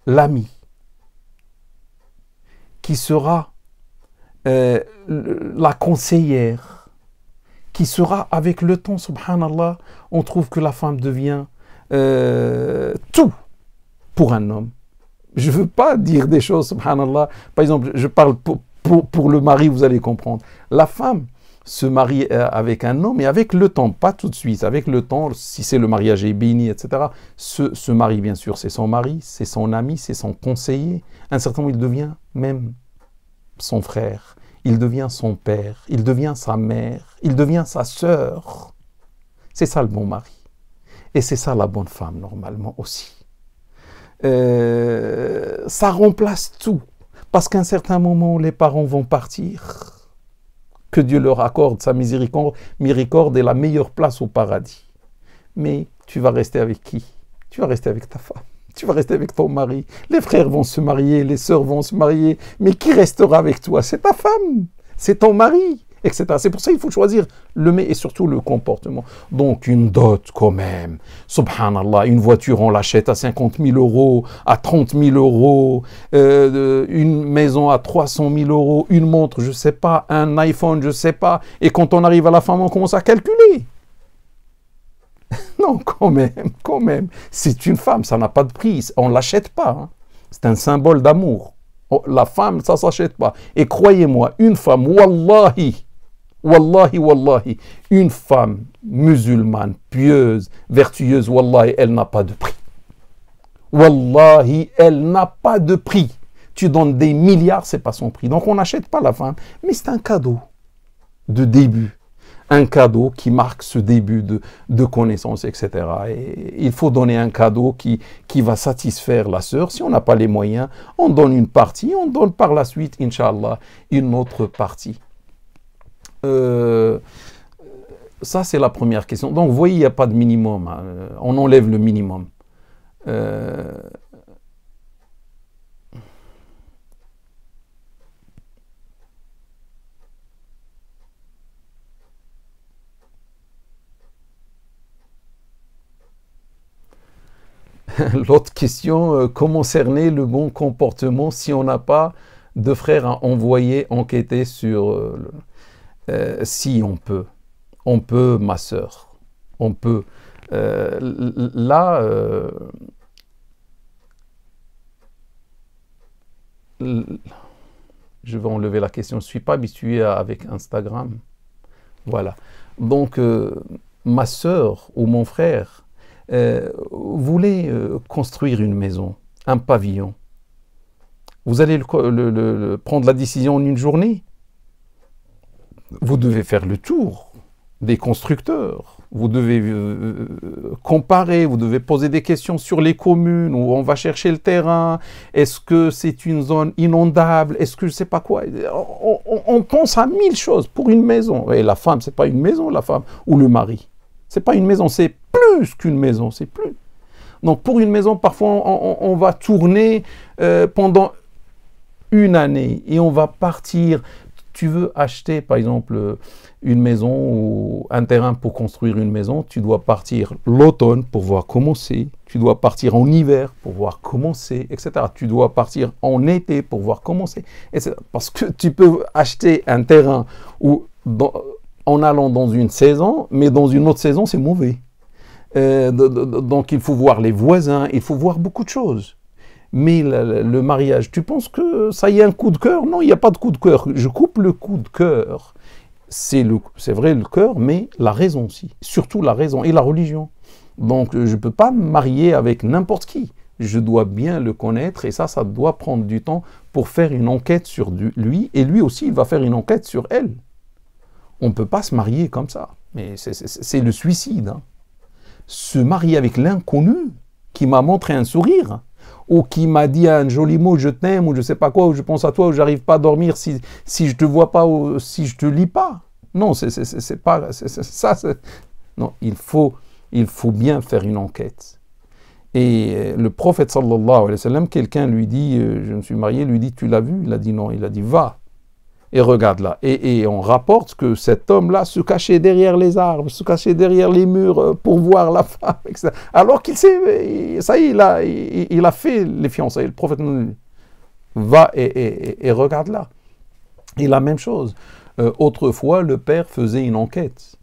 l'amie, qui sera la conseillère, qui sera avec le temps, subhanallah, on trouve que la femme devient tout pour un homme. Je ne veux pas dire des choses, subhanallah, par exemple, je parle pour le mari, vous allez comprendre. La femme se marie avec un homme et avec le temps, pas tout de suite, avec le temps, si c'est le mariage est béni, etc. Ce mari, bien sûr, c'est son mari, c'est son ami, c'est son conseiller. À un certain moment, il devient même son frère, il devient son père, il devient sa mère, il devient sa sœur. C'est ça le bon mari. Et c'est ça la bonne femme, normalement, aussi. Ça remplace tout. Parce qu'à un certain moment, les parents vont partir. Que Dieu leur accorde sa miséricorde et la meilleure place au paradis. Mais tu vas rester avec qui? Tu vas rester avec ta femme. Tu vas rester avec ton mari. Les frères vont se marier, les sœurs vont se marier. Mais qui restera avec toi? C'est ta femme, c'est ton mari, etc. C'est pour ça qu'il faut choisir le mais et surtout le comportement. Donc une dot quand même. Subhanallah, une voiture on l'achète à 50 000 €, à 30 000 €, une maison à 300 000 €, une montre, je ne sais pas, un iPhone, je ne sais pas. Et quand on arrive à la fin, on commence à calculer. Non, quand même. C'est une femme, ça n'a pas de prix. On ne l'achète pas. Hein. C'est un symbole d'amour. La femme, ça ne s'achète pas. Et croyez-moi, une femme, wallahi, une femme musulmane, pieuse, vertueuse, wallahi, elle n'a pas de prix. Wallahi, elle n'a pas de prix. Tu donnes des milliards, c'est pas son prix. Donc on n'achète pas la femme, mais c'est un cadeau de début. Un cadeau qui marque ce début de connaissance, etc. Et il faut donner un cadeau qui va satisfaire la sœur. Si on n'a pas les moyens, on donne une partie, on donne par la suite, Inch'Allah, une autre partie. Ça, c'est la première question. Donc, vous voyez, il n'y a pas de minimum. Hein. On enlève le minimum. L'autre question, comment cerner le bon comportement si on n'a pas de frères à envoyer enquêter sur... si on peut. On peut, ma sœur. On peut. Là, je vais enlever la question. Je ne suis pas habitué avec Instagram. Voilà. Donc, ma sœur ou mon frère voulait construire une maison, un pavillon. Vous allez prendre la décision en une journée. Vous devez faire le tour des constructeurs. Vous devez comparer, vous devez poser des questions sur les communes où on va chercher le terrain. Est-ce que c'est une zone inondable? Est-ce que je ne sais pas quoi? On pense à 1000 choses pour une maison. Et la femme, ce n'est pas une maison, la femme, ou le mari. Ce n'est pas une maison, c'est plus qu'une maison, c'est plus. Donc pour une maison, parfois, on va tourner pendant une année et on va partir. Tu veux acheter, par exemple, une maison ou un terrain pour construire une maison, tu dois partir l'automne pour voir comment c'est, tu dois partir en hiver pour voir comment c'est, etc. Tu dois partir en été pour voir comment c'est, etc. Parce que tu peux acheter un terrain en allant dans une saison, mais dans une autre saison, c'est mauvais. Donc il faut voir les voisins, il faut voir beaucoup de choses. Mais le mariage, tu penses que ça y est un coup de cœur? Non, il n'y a pas de coup de cœur. Je coupe le coup de cœur. C'est vrai le cœur, mais la raison aussi. Surtout la raison et la religion. Donc je ne peux pas me marier avec n'importe qui. Je dois bien le connaître et ça doit prendre du temps pour faire une enquête sur lui. Et lui aussi, il va faire une enquête sur elle. On ne peut pas se marier comme ça. Mais c'est le suicide. Hein. Se marier avec l'inconnu qui m'a montré un sourire ou qui m'a dit un joli mot, je t'aime, ou je sais pas quoi, ou je pense à toi, ou j'arrive pas à dormir si je te vois pas, ou si je te lis pas. Non, c'est pas ça. Non, il faut bien faire une enquête. Et le prophète sallallahu alayhi wa sallam, quelqu'un lui dit, je me suis marié, lui dit, tu l'as vu? Il a dit non, il a dit va. Et regarde là. Et on rapporte que cet homme-là se cachait derrière les arbres, se cachait derrière les murs pour voir la femme, etc. Alors qu'il sait, ça y est, il a fait les fiançailles. Le prophète va et regarde là. Et la même chose. Autrefois, le père faisait une enquête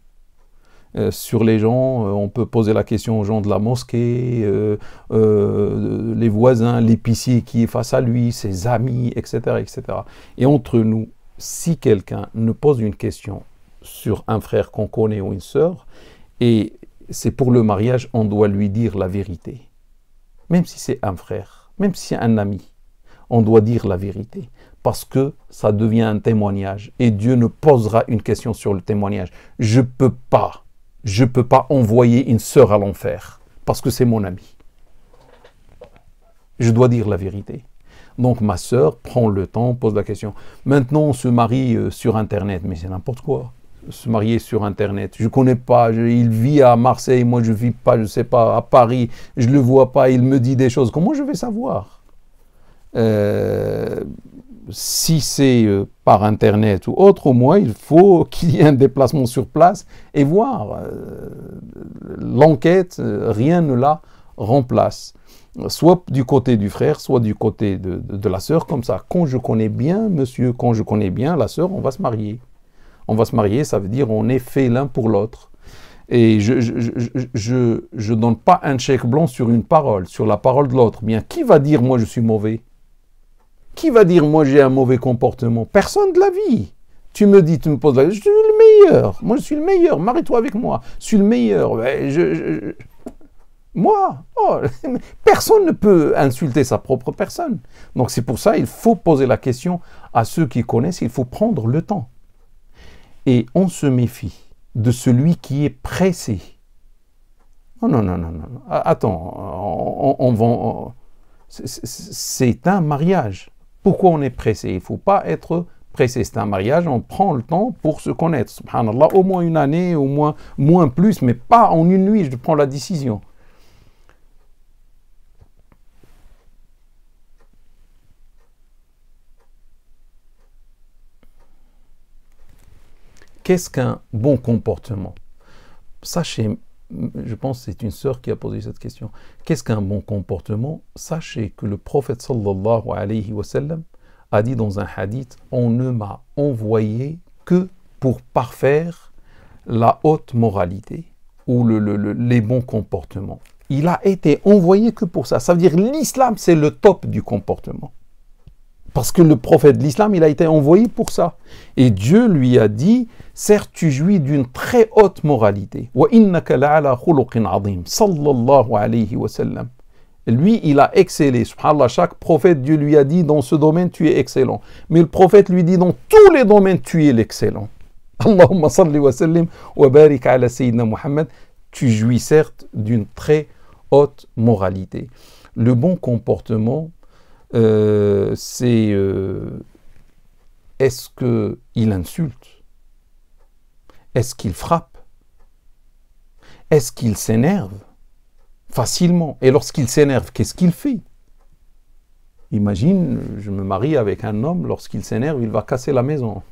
sur les gens. On peut poser la question aux gens de la mosquée, les voisins, l'épicier qui est face à lui, ses amis, etc., etc. Et entre nous, si quelqu'un nous pose une question sur un frère qu'on connaît ou une sœur, et c'est pour le mariage, on doit lui dire la vérité. Même si c'est un frère, même si c'est un ami, on doit dire la vérité. Parce que ça devient un témoignage. Et Dieu ne posera une question sur le témoignage. Je ne peux pas envoyer une sœur à l'enfer, parce que c'est mon ami. Je dois dire la vérité. Donc ma sœur prend le temps, pose la question. Maintenant, on se marie sur Internet, mais c'est n'importe quoi. Se marier sur Internet, je ne connais pas, il vit à Marseille, moi je ne vis pas, je ne sais pas, à Paris, je ne le vois pas, il me dit des choses. Comment je vais savoir? Si c'est par Internet ou autre, au moins il faut qu'il y ait un déplacement sur place et voir. L'enquête, rien ne la remplace. Soit du côté du frère, soit du côté de la sœur, comme ça. Quand je connais bien, monsieur, quand je connais bien la sœur, on va se marier. On va se marier, ça veut dire on est fait l'un pour l'autre. Et je donne pas un chèque blanc sur une parole, sur la parole de l'autre. Bien, qui va dire moi je suis mauvais? Qui va dire moi j'ai un mauvais comportement? Personne de la vie. Tu me poses la question, je suis le meilleur. Moi je suis le meilleur, marie-toi avec moi. Je suis le meilleur. Moi, oh, personne ne peut insulter sa propre personne. Donc c'est pour ça il faut poser la question à ceux qui connaissent, il faut prendre le temps. Et on se méfie de celui qui est pressé. Non. Attends, c'est un mariage. Pourquoi on est pressé? Il ne faut pas être pressé. C'est un mariage, on prend le temps pour se connaître. Subhanallah, au moins une année, au moins plus, mais pas en une nuit, je prends la décision. Qu'est-ce qu'un bon comportement? Sachez, je pense que c'est une sœur qui a posé cette question. Qu'est-ce qu'un bon comportement? Sachez que le prophète sallallahu alayhi wa sallam a dit dans un hadith, on ne m'a envoyé que pour parfaire la haute moralité ou les bons comportements. Il a été envoyé que pour ça. Ça veut dire l'islam, c'est le top du comportement. Parce que le prophète de l'islam, il a été envoyé pour ça. Et Dieu lui a dit, certes, tu jouis d'une très haute moralité. Wa innaka la'ala khuluqin 'azim, sallallahu alayhi wa sallam. Lui, il a excellé. Subhanallah, chaque prophète, Dieu lui a dit, dans ce domaine, tu es excellent. Mais le prophète lui dit, dans tous les domaines, tu es l'excellent. Allahumma salli wa sallim wa barik ala sayyidina Muhammad. Tu jouis certes d'une très haute moralité. Le bon comportement, c'est est-ce qu'il insulte? Est-ce qu'il frappe? Est-ce qu'il s'énerve facilement? Et lorsqu'il s'énerve, qu'est-ce qu'il fait? Imagine, je me marie avec un homme, lorsqu'il s'énerve, il va casser la maison.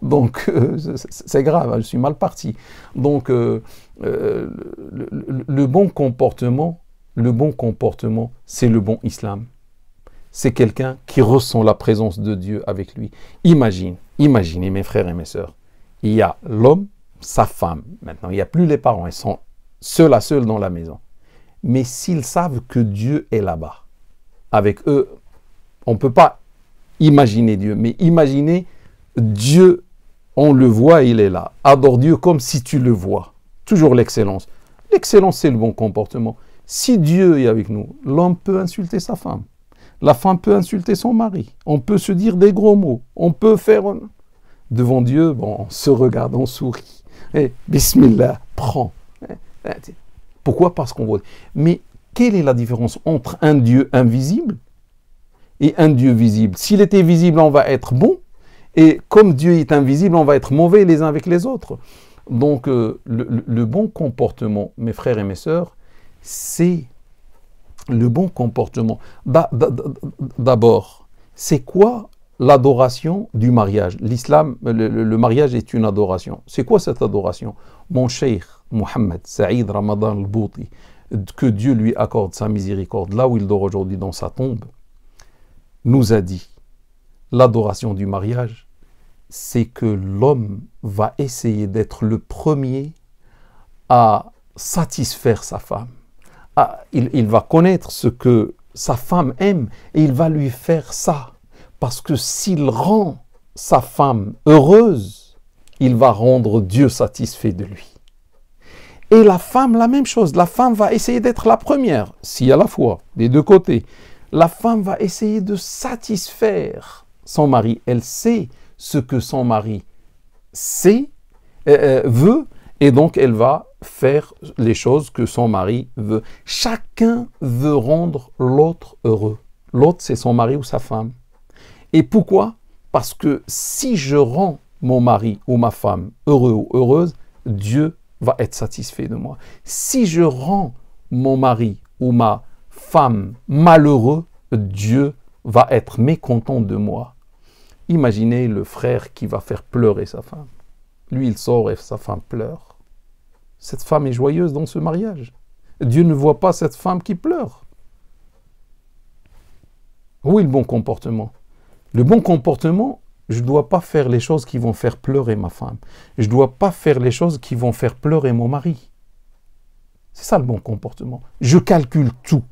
Donc, c'est grave, je suis mal parti. Donc, le bon comportement, c'est le bon islam. C'est quelqu'un qui ressent la présence de Dieu avec lui. Imaginez mes frères et mes sœurs. Il y a l'homme, sa femme. Maintenant, il n'y a plus les parents. Ils sont seuls à seuls dans la maison. Mais s'ils savent que Dieu est là-bas, avec eux, on ne peut pas imaginer Dieu. Mais imaginez Dieu, on le voit, il est là. Adore Dieu comme si tu le vois. Toujours l'excellence. L'excellence, c'est le bon comportement. Si Dieu est avec nous, l'homme peut insulter sa femme. La femme peut insulter son mari. On peut se dire des gros mots. On peut faire... Devant Dieu, bon, on se regarde, on sourit. Et Bismillah, prends. Pourquoi? Parce qu'on voit. Mais quelle est la différence entre un Dieu invisible et un Dieu visible? S'il était visible, on va être bon. Et comme Dieu est invisible, on va être mauvais les uns avec les autres. Donc, le bon comportement, mes frères et mes sœurs, c'est le bon comportement. D'abord, c'est quoi l'adoration du mariage? L'islam, le mariage est une adoration. C'est quoi cette adoration? Mon cheikh Mohammed Saïd Ramadan al-Bouti, que Dieu lui accorde sa miséricorde, là où il dort aujourd'hui dans sa tombe, nous a dit, l'adoration du mariage, c'est que l'homme va essayer d'être le premier à satisfaire sa femme. Il va connaître ce que sa femme aime et il va lui faire ça. Parce que s'il rend sa femme heureuse, il va rendre Dieu satisfait de lui. Et la femme, la même chose. La femme va essayer d'être la première, si à la fois, des deux côtés. La femme va essayer de satisfaire son mari. Elle sait ce que son mari veut, et donc elle va faire les choses que son mari veut. Chacun veut rendre l'autre heureux. L'autre, c'est son mari ou sa femme. Et pourquoi? Parce que si je rends mon mari ou ma femme heureux ou heureuse, Dieu va être satisfait de moi. Si je rends mon mari ou ma femme malheureux, Dieu va être mécontent de moi. Imaginez le frère qui va faire pleurer sa femme. Lui, il sort et sa femme pleure. Cette femme est joyeuse dans ce mariage. Dieu ne voit pas cette femme qui pleure. Où est le bon comportement? Le bon comportement, je ne dois pas faire les choses qui vont faire pleurer ma femme. Je ne dois pas faire les choses qui vont faire pleurer mon mari. C'est ça le bon comportement. Je calcule tout.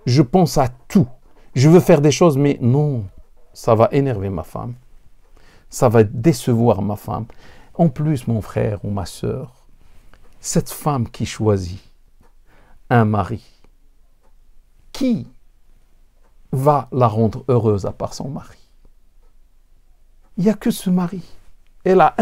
Je pense à tout. Je veux faire des choses, mais non, ça va énerver ma femme. Ça va décevoir ma femme. En plus, mon frère ou ma sœur, cette femme qui choisit un mari, qui va la rendre heureuse à part son mari? Il n'y a que ce mari. Elle a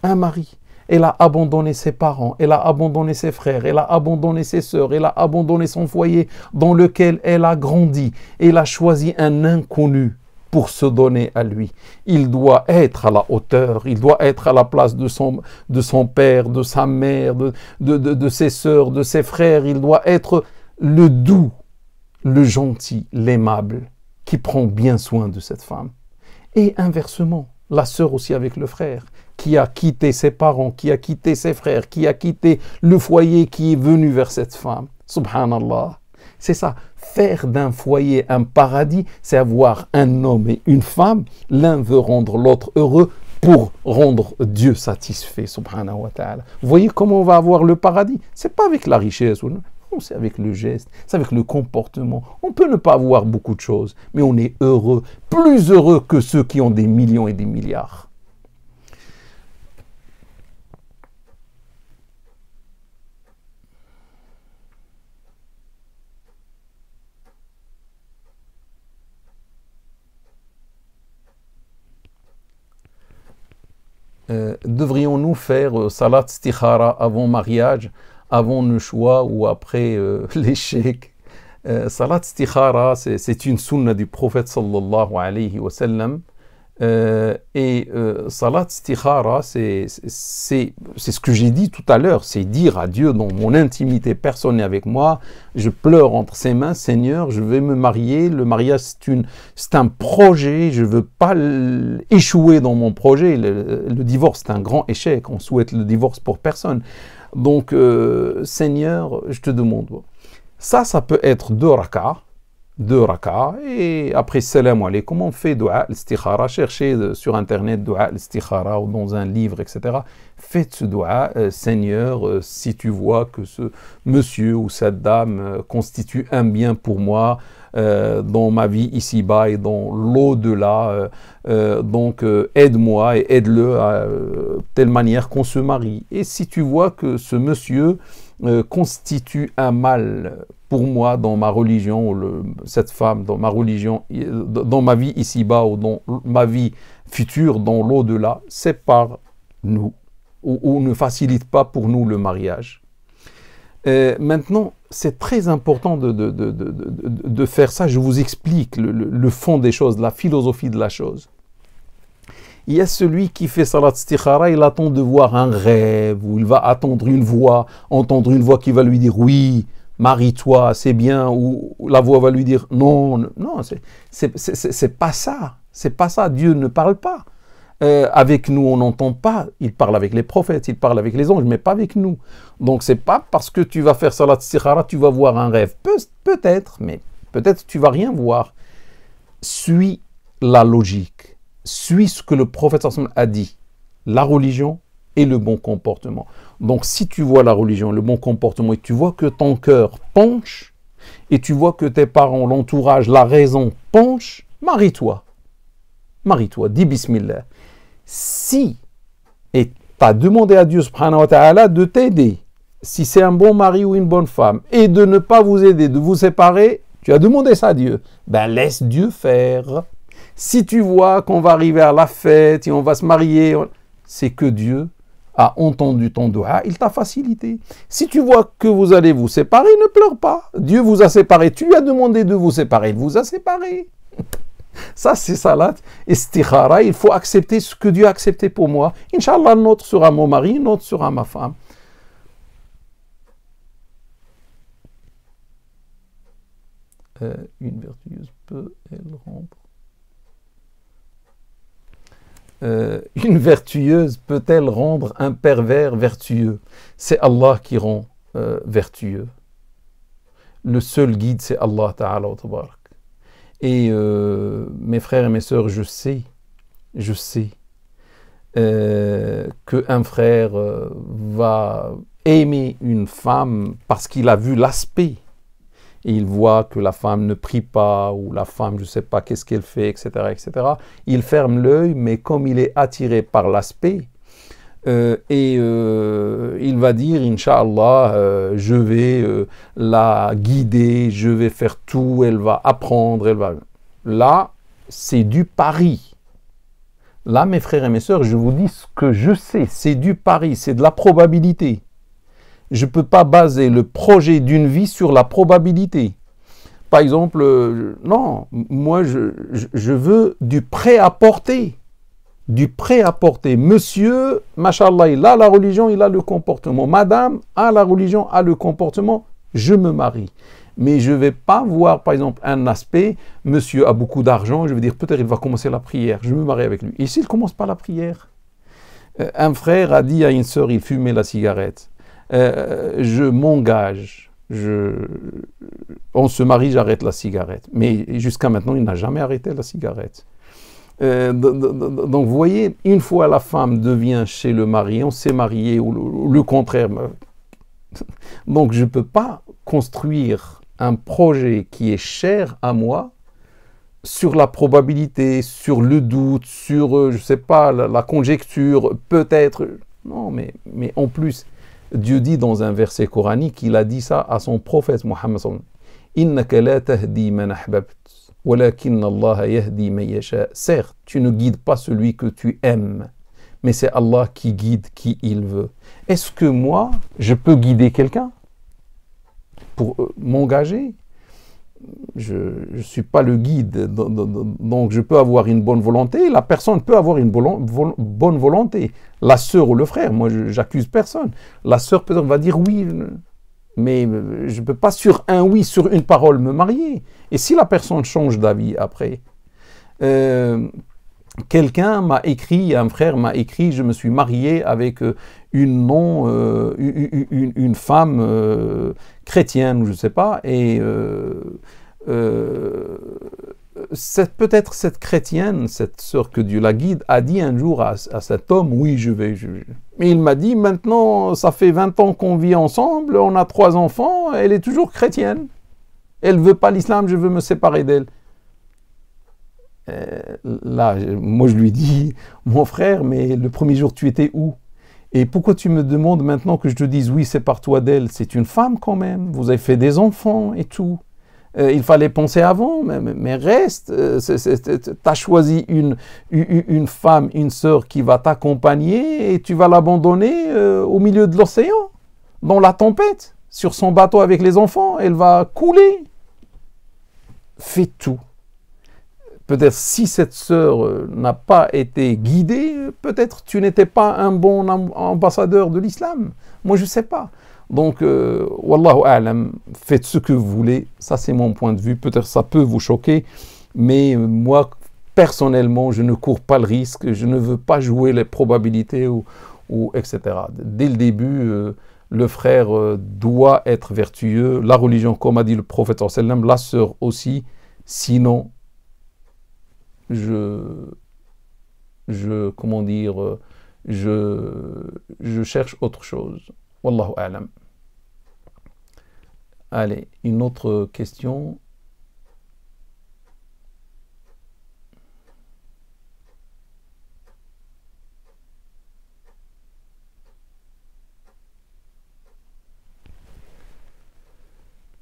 un mari. Elle a abandonné ses parents, elle a abandonné ses frères, elle a abandonné ses sœurs, elle a abandonné son foyer dans lequel elle a grandi. Elle a choisi un inconnu pour se donner à lui. Il doit être à la hauteur, il doit être à la place de son père, de sa mère, de ses sœurs, de ses frères. Il doit être le doux, le gentil, l'aimable, qui prend bien soin de cette femme. Et inversement, la sœur aussi avec le frère, qui a quitté ses parents, qui a quitté ses frères, qui a quitté le foyer, qui est venu vers cette femme. Subhanallah. C'est ça. Faire d'un foyer un paradis, c'est avoir un homme et une femme. L'un veut rendre l'autre heureux pour rendre Dieu satisfait. Subhanahu wa ta'ala. Vous voyez comment on va avoir le paradis? C'est pas avec la richesse. Non, c'est avec le geste, c'est avec le comportement. On peut ne pas avoir beaucoup de choses, mais on est heureux, plus heureux que ceux qui ont des millions et des milliards. Devrions-nous faire salat istikhara avant mariage, avant le choix ou après l'échec? Salat istikhara, c'est une sunna du prophète sallallahu alayhi wa sallam. Salat istikhara, c'est ce que j'ai dit tout à l'heure, c'est dire à Dieu dans mon intimité personnelle avec moi, je pleure entre ses mains, Seigneur, je vais me marier, le mariage c'est un projet, je ne veux pas échouer dans mon projet, le divorce c'est un grand échec, on souhaite le divorce pour personne. Donc Seigneur, je te demande, ça peut être 2 rak'ahs, et après salam alaykoum, on fait dua l'istikhara, cherchez sur internet dua l'istikhara ou dans un livre, etc. Faites ce dua, Seigneur, si tu vois que ce monsieur ou cette dame constitue un bien pour moi dans ma vie ici-bas et dans l'au-delà, donc aide-moi et aide-le à telle manière qu'on se marie. Et si tu vois que ce monsieur constitue un mal pour moi dans ma religion, cette femme dans ma religion, dans ma vie ici-bas ou dans ma vie future, dans l'au-delà, sépare nous ou ne facilite pas pour nous le mariage. Maintenant, c'est très important de faire ça. Je vous explique le fond des choses, la philosophie de la chose. Il y a celui qui fait salat istikhara, il attend de voir un rêve, ou il va entendre une voix qui va lui dire oui, marie-toi, c'est bien, ou la voix va lui dire non, non, c'est pas ça, c'est pas ça, Dieu ne parle pas. Avec nous, on n'entend pas, il parle avec les prophètes, il parle avec les anges, mais pas avec nous. Donc c'est pas parce que tu vas faire salat istikhara, tu vas voir un rêve. Peut-être, mais peut-être tu vas rien voir. Suis la logique. Suis ce que le prophète a dit, la religion et le bon comportement. Donc si tu vois la religion, le bon comportement, et tu vois que ton cœur penche, et tu vois que tes parents, l'entourage, la raison penche, marie-toi. Marie-toi, dis bismillah. Si, et tu as demandé à Dieu subhanahu wa ta'ala de t'aider, si c'est un bon mari ou une bonne femme, et de ne pas vous aider, de vous séparer, tu as demandé ça à Dieu, ben laisse Dieu faire. Si tu vois qu'on va arriver à la fête et on va se marier, c'est que Dieu a entendu ton doua, il t'a facilité. Si tu vois que vous allez vous séparer, ne pleure pas. Dieu vous a séparé. Tu lui as demandé de vous séparer, il vous a séparé. Ça, c'est salat istikhara. Il faut accepter ce que Dieu a accepté pour moi. Inch'Allah, notre sera mon mari, notre sera ma femme. Une vertueuse peut-elle rendre une vertueuse peut-elle rendre un pervers vertueux? C'est Allah qui rend vertueux. Le seul guide, c'est Allah Ta'ala wa tabarak. Et mes frères et mes sœurs, je sais qu'un frère va aimer une femme parce qu'il a vu l'aspect. Et il voit que la femme ne prie pas, ou la femme, je ne sais pas qu'est-ce qu'elle fait, etc., etc. Il ferme l'œil, mais comme il est attiré par l'aspect, il va dire, Inch'Allah, je vais la guider, je vais faire tout, elle va apprendre, elle va... Là, c'est du pari. Là, mes frères et mes sœurs, je vous dis ce que je sais, c'est du pari, c'est de la probabilité. Je ne peux pas baser le projet d'une vie sur la probabilité. Par exemple, non, moi je veux du prêt-à-porter. Du prêt-à-porter. Monsieur, machallah, il a la religion, il a le comportement. Madame a la religion, a le comportement, je me marie. Mais je ne vais pas voir, par exemple, un aspect, monsieur a beaucoup d'argent, je vais dire peut-être il va commencer la prière, je me marie avec lui. Et s'il ne commence pas la prière, un frère a dit à une sœur, il fumait la cigarette, je m'engage. On se marie, j'arrête la cigarette. Mais jusqu'à maintenant, il n'a jamais arrêté la cigarette. Donc, vous voyez, une fois la femme devient chez le mari, on s'est marié, ou le contraire. Donc, je ne peux pas construire un projet qui est cher à moi sur la probabilité, sur le doute, sur, je ne sais pas, la conjecture, peut-être. Non, mais en plus, Dieu dit dans un verset coranique, il a dit ça à son prophète Mohammed. Innaka la tahdi man ahbabt, walakin Allah yahdi man yasha. Certes, tu ne guides pas celui que tu aimes, mais c'est Allah qui guide qui il veut. Est-ce que moi, je peux guider quelqu'un pour m'engager? Je ne suis pas le guide, donc je peux avoir une bonne volonté, la personne peut avoir une bonne volonté, la sœur ou le frère, moi j'accuse personne, la sœur peut-être va dire oui, mais je ne peux pas sur un oui, sur une parole me marier, et si la personne change d'avis après, quelqu'un m'a écrit, un frère m'a écrit, je me suis marié avec une femme chrétienne, je ne sais pas, et peut-être cette chrétienne, cette sœur que Dieu la guide, a dit un jour à cet homme, oui, je vais. Mais il m'a dit, maintenant, ça fait 20 ans qu'on vit ensemble, on a 3 enfants, elle est toujours chrétienne. Elle ne veut pas l'islam, je veux me séparer d'elle. Là, moi je lui dis, mon frère, mais le premier jour tu étais où? Et pourquoi tu me demandes maintenant que je te dise oui, sépare-toi d'elle? C'est une femme quand même, vous avez fait des enfants et tout. Il fallait penser avant, mais reste, tu as choisi une femme, une sœur qui va t'accompagner et tu vas l'abandonner au milieu de l'océan, dans la tempête, sur son bateau avec les enfants, elle va couler. Fais tout. Peut-être si cette sœur n'a pas été guidée, peut-être tu n'étais pas un bon ambassadeur de l'islam. Moi, je ne sais pas. Donc, wallahu a'lam, faites ce que vous voulez. Ça, c'est mon point de vue. Peut-être ça peut vous choquer, mais moi, personnellement, je ne cours pas le risque. Je ne veux pas jouer les probabilités ou etc. Dès le début, le frère doit être vertueux. La religion, comme a dit le prophète, la sœur aussi. Sinon, comment dire, je cherche autre chose. Wallahu a'lam. Allez, une autre question.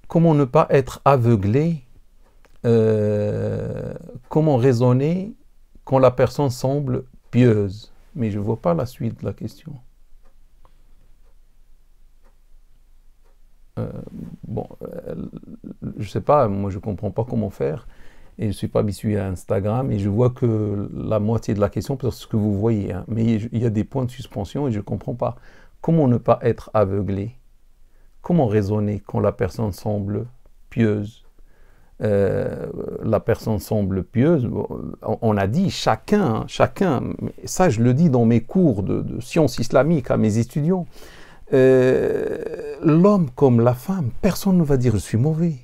Comment ne pas être aveuglé? Comment raisonner quand la personne semble pieuse? Mais je ne vois pas la suite de la question. Je ne sais pas, moi je ne comprends pas comment faire et je ne suis pas habitué à Instagram et je vois que la moitié de la question, peut-être ce que vous voyez, hein, mais il y a des points de suspension et je ne comprends pas. Comment ne pas être aveuglé? Comment raisonner quand la personne semble pieuse? La personne semble pieuse, on a dit chacun, ça je le dis dans mes cours de sciences islamiques à mes étudiants, l'homme comme la femme, personne ne va dire je suis mauvais.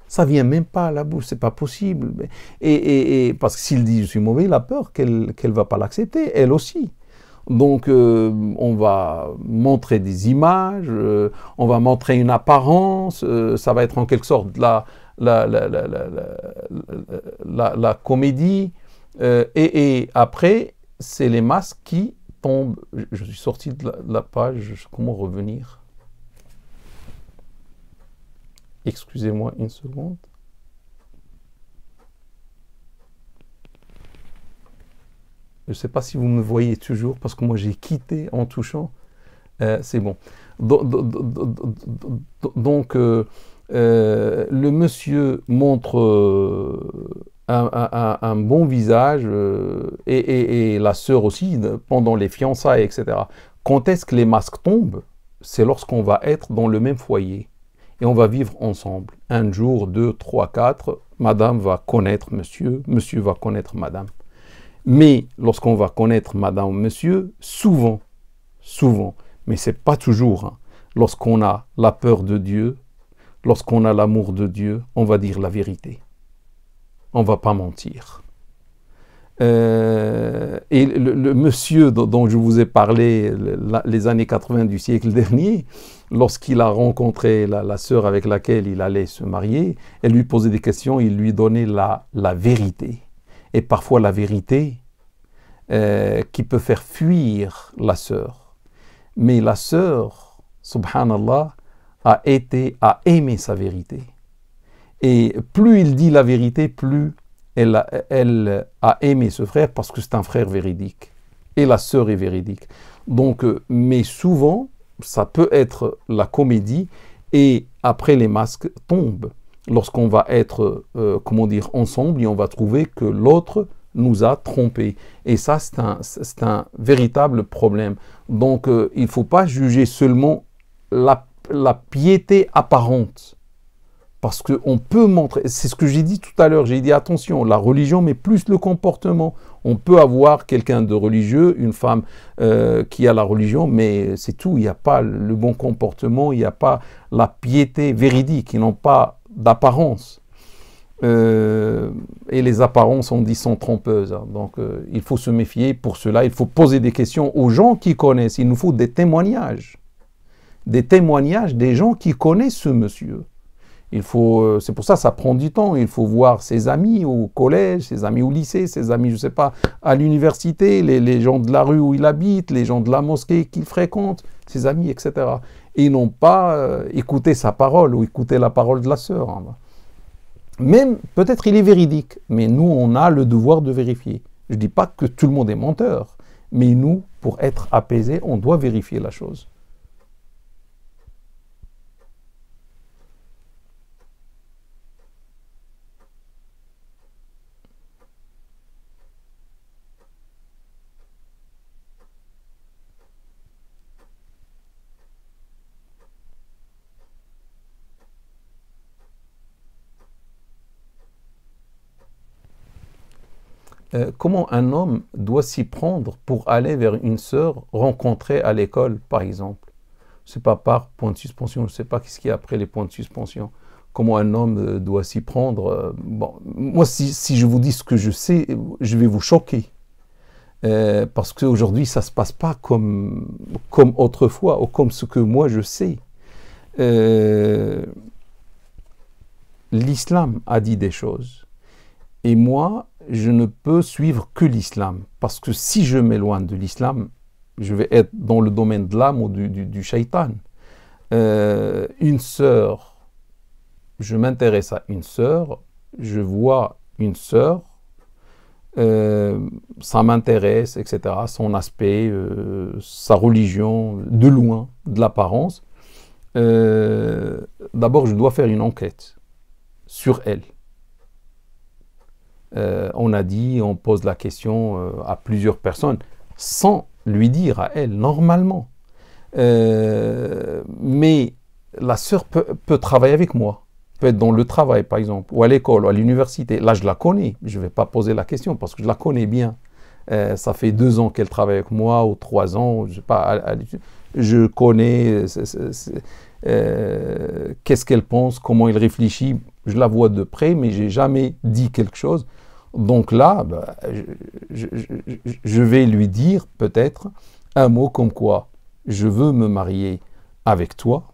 Ça vient même pas à la bouche, c'est pas possible. Et parce que s'il dit je suis mauvais, il a peur qu'elle va pas l'accepter, elle aussi. Donc on va montrer des images, on va montrer une apparence, ça va être en quelque sorte la comédie, et après c'est les masses qui tombe, je suis sorti de la page, comment revenir? Excusez-moi une seconde. Je ne sais pas si vous me voyez toujours, parce que moi j'ai quitté en touchant. C'est bon. Donc, le monsieur montre un bon visage, et la sœur aussi, pendant les fiançailles, etc. Quand est-ce que les masques tombent? C'est lorsqu'on va être dans le même foyer. Et on va vivre ensemble. Un jour, 2, 3, 4, madame va connaître monsieur, monsieur va connaître madame. Mais lorsqu'on va connaître madame ou monsieur, souvent, mais ce n'est pas toujours, hein, lorsqu'on a la peur de Dieu, lorsqu'on a l'amour de Dieu, on va dire la vérité. On ne va pas mentir. Et le monsieur dont je vous ai parlé les années 80 du siècle dernier, lorsqu'il a rencontré la sœur avec laquelle il allait se marier, elle lui posait des questions, il lui donnait la vérité. Et parfois la vérité qui peut faire fuir la sœur. Mais la sœur, subhanallah, a aimé sa vérité. Et plus il dit la vérité, plus elle a aimé ce frère, parce que c'est un frère véridique. Et la sœur est véridique. Donc, mais souvent, ça peut être la comédie, et après les masques tombent. Lorsqu'on va être, comment dire, ensemble, et on va trouver que l'autre nous a trompés. Et ça, c'est un véritable problème. Donc, il ne faut pas juger seulement la piété apparente. Parce qu'on peut montrer, c'est ce que j'ai dit tout à l'heure, j'ai dit attention, la religion, mais plus le comportement. On peut avoir quelqu'un de religieux, une femme qui a la religion, mais c'est tout, il n'y a pas le bon comportement, il n'y a pas la piété véridique, ils n'ont pas d'apparence. Et les apparences, on dit, sont trompeuses. Hein. Donc, il faut se méfier. Pour cela, il faut poser des questions aux gens qui connaissent. Il nous faut des témoignages. Des témoignages des gens qui connaissent ce monsieur. C'est pour ça que ça prend du temps. Il faut voir ses amis au collège, ses amis au lycée, ses amis, je ne sais pas, à l'université, les gens de la rue où il habite, les gens de la mosquée qu'il fréquente, ses amis, etc. Et non pas écouter sa parole ou écouter la parole de la sœur. Hein. Même, peut-être il est véridique, mais nous, on a le devoir de vérifier. Je ne dis pas que tout le monde est menteur, mais nous, pour être apaisés, on doit vérifier la chose. Comment un homme doit s'y prendre pour aller vers une sœur rencontrée à l'école, par exemple? C'est pas par point de suspension, je ne sais pas ce qu'il y a après les points de suspension. Comment un homme doit s'y prendre? Bon, moi, si je vous dis ce que je sais, je vais vous choquer. Parce qu'aujourd'hui, ça ne se passe pas comme autrefois, ou comme ce que moi je sais. L'islam a dit des choses. Et moi, je ne peux suivre que l'islam. Parce que si je m'éloigne de l'islam, je vais être dans le domaine de l'âme ou du shaitan. Une sœur, je m'intéresse à une sœur, je vois une sœur, ça m'intéresse, etc. Son aspect, sa religion, de loin, de l'apparence. D'abord, je dois faire une enquête sur elle. On a dit, on pose la question à plusieurs personnes, sans lui dire à elle, normalement. Mais la sœur peut travailler avec moi, peut être dans le travail, par exemple, ou à l'école, ou à l'université. Là, je la connais, je ne vais pas poser la question, parce que je la connais bien. Ça fait 2 ans qu'elle travaille avec moi, ou 3 ans, je sais pas, je connais qu'est-ce qu'elle pense, comment elle réfléchit, je la vois de près, mais je n'ai jamais dit quelque chose. Donc là, bah, je vais lui dire peut-être un mot comme quoi je veux me marier avec toi.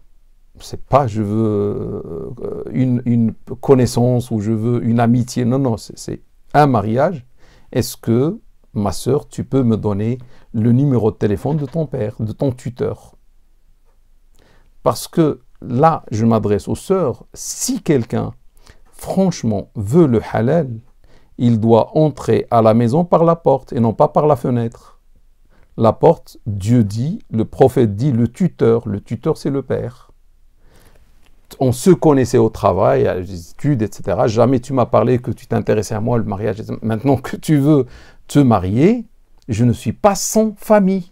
C'est pas je veux une connaissance ou je veux une amitié. Non, non, c'est un mariage. Est-ce que ma sœur, tu peux me donner le numéro de téléphone de ton père, de ton tuteur. Parce que là, je m'adresse aux sœurs, si quelqu'un, franchement, veut le halal, il doit entrer à la maison par la porte et non pas par la fenêtre. La porte, Dieu dit, le prophète dit, le tuteur c'est le père. On se connaissait au travail, à les études, etc. Jamais tu m'as parlé que tu t'intéressais à moi, le mariage. Maintenant que tu veux te marier, je ne suis pas sans famille.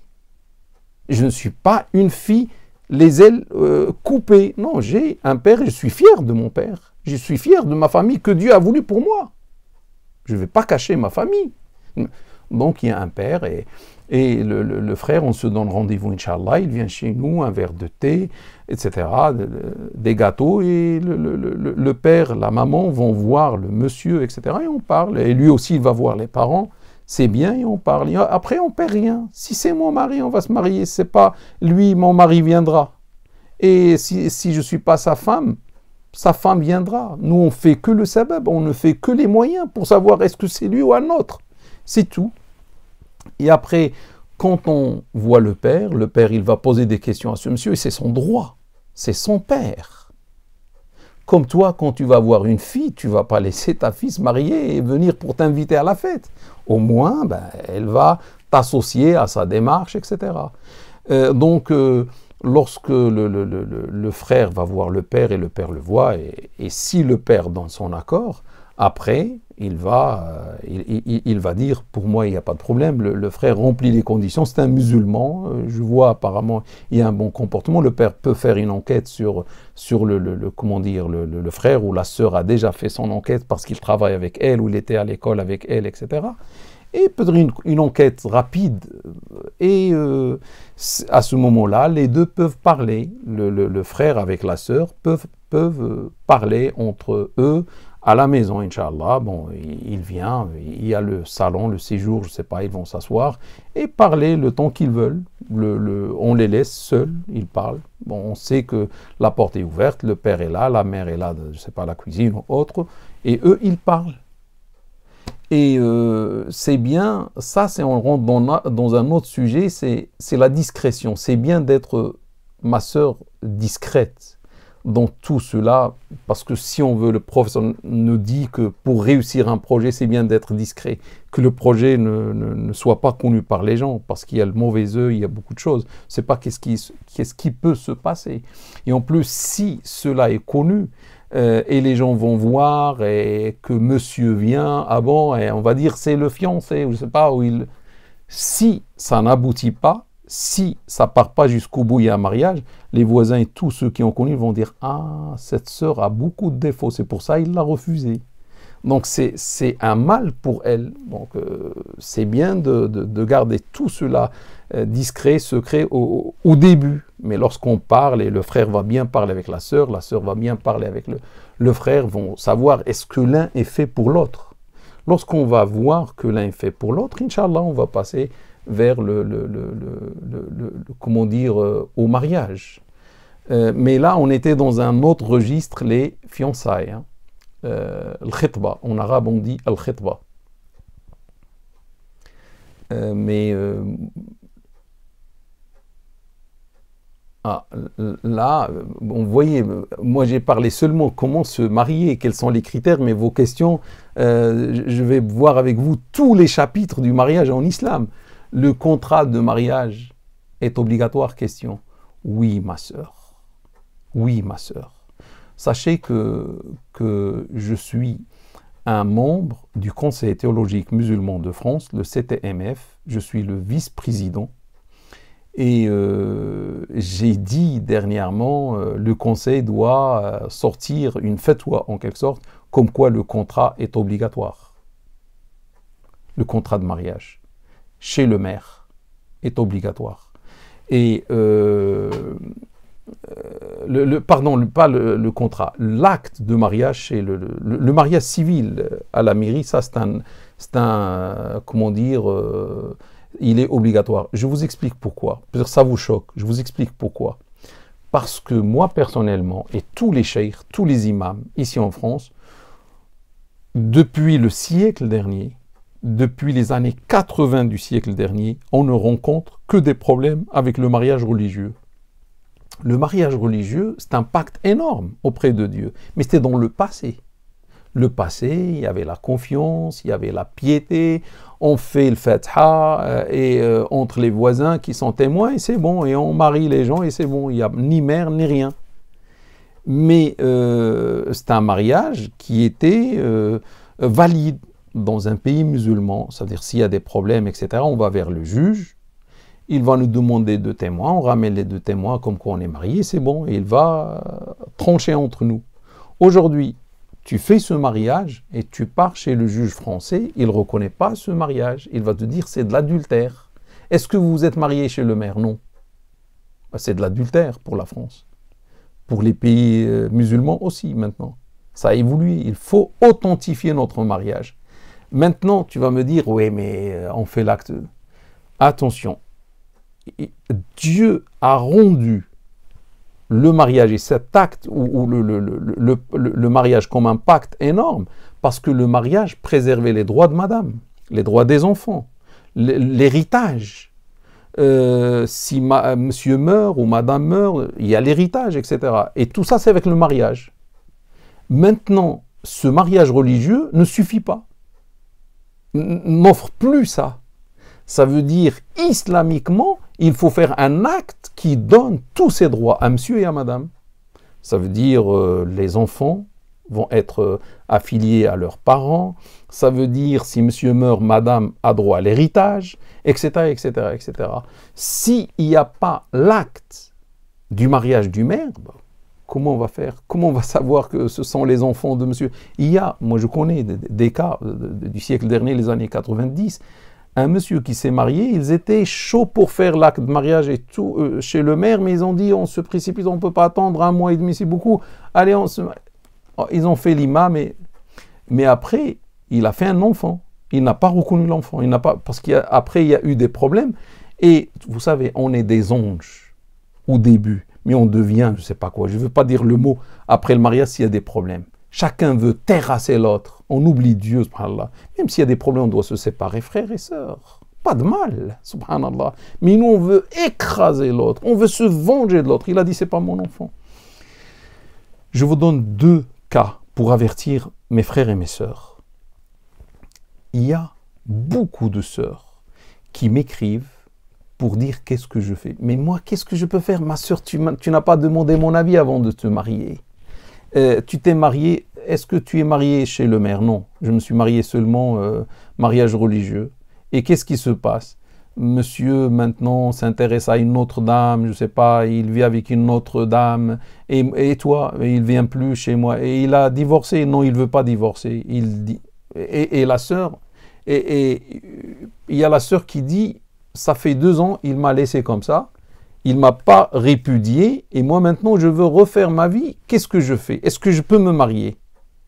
Je ne suis pas une fille, les ailes coupées. Non, j'ai un père et je suis fier de mon père. Je suis fier de ma famille que Dieu a voulu pour moi. Je ne vais pas cacher ma famille. Donc il y a un père et le frère, on se donne rendez-vous, Inch'Allah, il vient chez nous, un verre de thé, etc., des gâteaux, et le père, la maman vont voir le monsieur, etc., et on parle. Et lui aussi, il va voir les parents, c'est bien, et on parle. Et après, on ne perd rien. Si c'est mon mari, on va se marier. C'est pas lui, mon mari viendra. Et si je ne suis pas sa femme viendra. Nous, on ne fait que le sabab, on ne fait que les moyens pour savoir est-ce que c'est lui ou un autre. C'est tout. Et après, quand on voit le père, il va poser des questions à ce monsieur, et c'est son droit, c'est son père. Comme toi, quand tu vas voir une fille, tu ne vas pas laisser ta fille se marier et venir pour t'inviter à la fête. Au moins, elle va t'associer à sa démarche, etc. Lorsque le frère va voir le père et le père le voit, et si le père donne son accord, après, il va dire, pour moi, il n'y a pas de problème, le frère remplit les conditions, c'est un musulman, je vois apparemment, il y a un bon comportement, le père peut faire une enquête sur le frère, ou la sœur a déjà fait son enquête parce qu'il travaille avec elle, ou il était à l'école avec elle, etc. Et peut-être une enquête rapide, et à ce moment-là, les deux peuvent parler, le frère avec la sœur peuvent parler entre eux, à la maison, Inch'Allah. Bon, il vient, il y a le salon, le séjour, je ne sais pas, ils vont s'asseoir et parler le temps qu'ils veulent. On les laisse seuls, ils parlent. Bon, on sait que la porte est ouverte, le père est là, la mère est là, je ne sais pas, la cuisine ou autre, et eux, ils parlent. Et c'est bien, ça, on rentre dans un autre sujet, c'est la discrétion. C'est bien d'être, ma sœur, discrète dans tout cela, parce que si on veut, le professeur nous dit que pour réussir un projet, c'est bien d'être discret, que le projet ne soit pas connu par les gens, parce qu'il y a le mauvais œil, il y a beaucoup de choses. C'est pas qu'est-ce qui peut se passer. Et en plus, si cela est connu, et les gens vont voir, et que monsieur vient, ah bon, et on va dire c'est le fiancé, ou je sais pas, si ça n'aboutit pas, si ça part pas jusqu'au bout, il y a un mariage, les voisins et tous ceux qui ont connu vont dire « Ah, cette sœur a beaucoup de défauts, c'est pour ça qu'il l'a refusé. » Donc c'est un mal pour elle. Donc c'est bien de garder tout cela discret, secret au début. Mais lorsqu'on parle, et le frère va bien parler avec la sœur va bien parler avec le frère, vont savoir est-ce que l'un est fait pour l'autre. Lorsqu'on va voir que l'un est fait pour l'autre, Inch'Allah, on va passer vers au mariage. Mais là, on était dans un autre registre, les fiançailles. Hein. Al-khitba, en arabe on dit al-khitba. Là, vous voyez, moi j'ai parlé seulement comment se marier, quels sont les critères, mais vos questions, je vais voir avec vous tous les chapitres du mariage en islam. Le contrat de mariage est obligatoire, question. Oui, ma sœur. Oui, ma sœur. Sachez que je suis un membre du Conseil théologique musulman de France, le CTMF. Je suis le vice-président. Et j'ai dit dernièrement, le Conseil doit sortir une fatwa, en quelque sorte, comme quoi le contrat est obligatoire. Le contrat de mariage chez le maire est obligatoire. Et pas le contrat, l'acte de mariage chez le mariage civil à la mairie, ça c'est un comment dire, il est obligatoire. Je vous explique pourquoi. Peut-être ça vous choque. Je vous explique pourquoi. Parce que moi personnellement, et tous les cheikh, tous les imams ici en France, depuis le siècle dernier, depuis les années 80 du siècle dernier, on ne rencontre que des problèmes avec le mariage religieux. Le mariage religieux, c'est un pacte énorme auprès de Dieu, mais c'était dans le passé. Le passé, il y avait la confiance, il y avait la piété, on fait le Fatiha entre les voisins qui sont témoins et c'est bon, et on marie les gens et c'est bon, il n'y a ni mère ni rien. Mais c'est un mariage qui était valide dans un pays musulman, c'est-à-dire s'il y a des problèmes, etc., on va vers le juge, il va nous demander deux témoins, on ramène les deux témoins comme quoi on est marié, c'est bon, et il va trancher entre nous. Aujourd'hui, tu fais ce mariage et tu pars chez le juge français, il ne reconnaît pas ce mariage, il va te dire c'est de l'adultère. Est-ce que vous vous êtes marié chez le maire? Non. C'est de l'adultère pour la France. Pour les pays musulmans aussi maintenant. Ça a évolué, il faut authentifier notre mariage. Maintenant, tu vas me dire, oui, mais on fait l'acte. Attention, Dieu a rendu le mariage et cet acte, ou le mariage comme un pacte énorme, parce que le mariage préservait les droits de madame, les droits des enfants, l'héritage. Si monsieur meurt ou madame meurt, il y a l'héritage, etc. Et tout ça, c'est avec le mariage. Maintenant, ce mariage religieux ne suffit pas. N'offre plus ça. Ça veut dire, islamiquement, il faut faire un acte qui donne tous ses droits à monsieur et à madame. Ça veut dire, les enfants vont être affiliés à leurs parents. Ça veut dire, si monsieur meurt, madame a droit à l'héritage, etc., etc., etc. S'il n'y a pas l'acte du mariage du maire, comment on va faire? Comment on va savoir que ce sont les enfants de monsieur? Il y a, moi je connais des cas du siècle dernier, les années 90, un monsieur qui s'est marié, ils étaient chauds pour faire l'acte de mariage et tout chez le maire, mais ils ont dit, on se précipite, on ne peut pas attendre 1 mois et demi, c'est beaucoup. Allez, ils ont fait l'imam, mais après, il a fait un enfant. Il n'a pas reconnu l'enfant, parce qu'après, il y a eu des problèmes. Et vous savez, on est des anges au début, mais on devient, je ne sais pas quoi, je ne veux pas dire le mot, après le mariage, s'il y a des problèmes. Chacun veut terrasser l'autre. On oublie Dieu, subhanallah. Même s'il y a des problèmes, on doit se séparer, frères et sœurs. Pas de mal, subhanallah. Mais nous, on veut écraser l'autre. On veut se venger de l'autre. Il a dit, c'est pas mon enfant. Je vous donne 2 cas pour avertir mes frères et mes sœurs. Il y a beaucoup de sœurs qui m'écrivent pour dire qu'est-ce que je fais. Mais moi, qu'est-ce que je peux faire? Ma sœur, tu n'as pas demandé mon avis avant de te marier. Tu t'es marié, est-ce que tu es marié chez le maire? Non, je me suis marié seulement mariage religieux. Et qu'est-ce qui se passe? Monsieur maintenant s'intéresse à une autre dame, je ne sais pas, il vit avec une autre dame, et toi, il ne vient plus chez moi, et il a divorcé, non, il ne veut pas divorcer, il dit, et la sœur, et il y a la sœur qui dit, ça fait 2 ans, il m'a laissé comme ça, il ne m'a pas répudié, et moi maintenant je veux refaire ma vie, qu'est-ce que je fais? Est-ce que je peux me marier?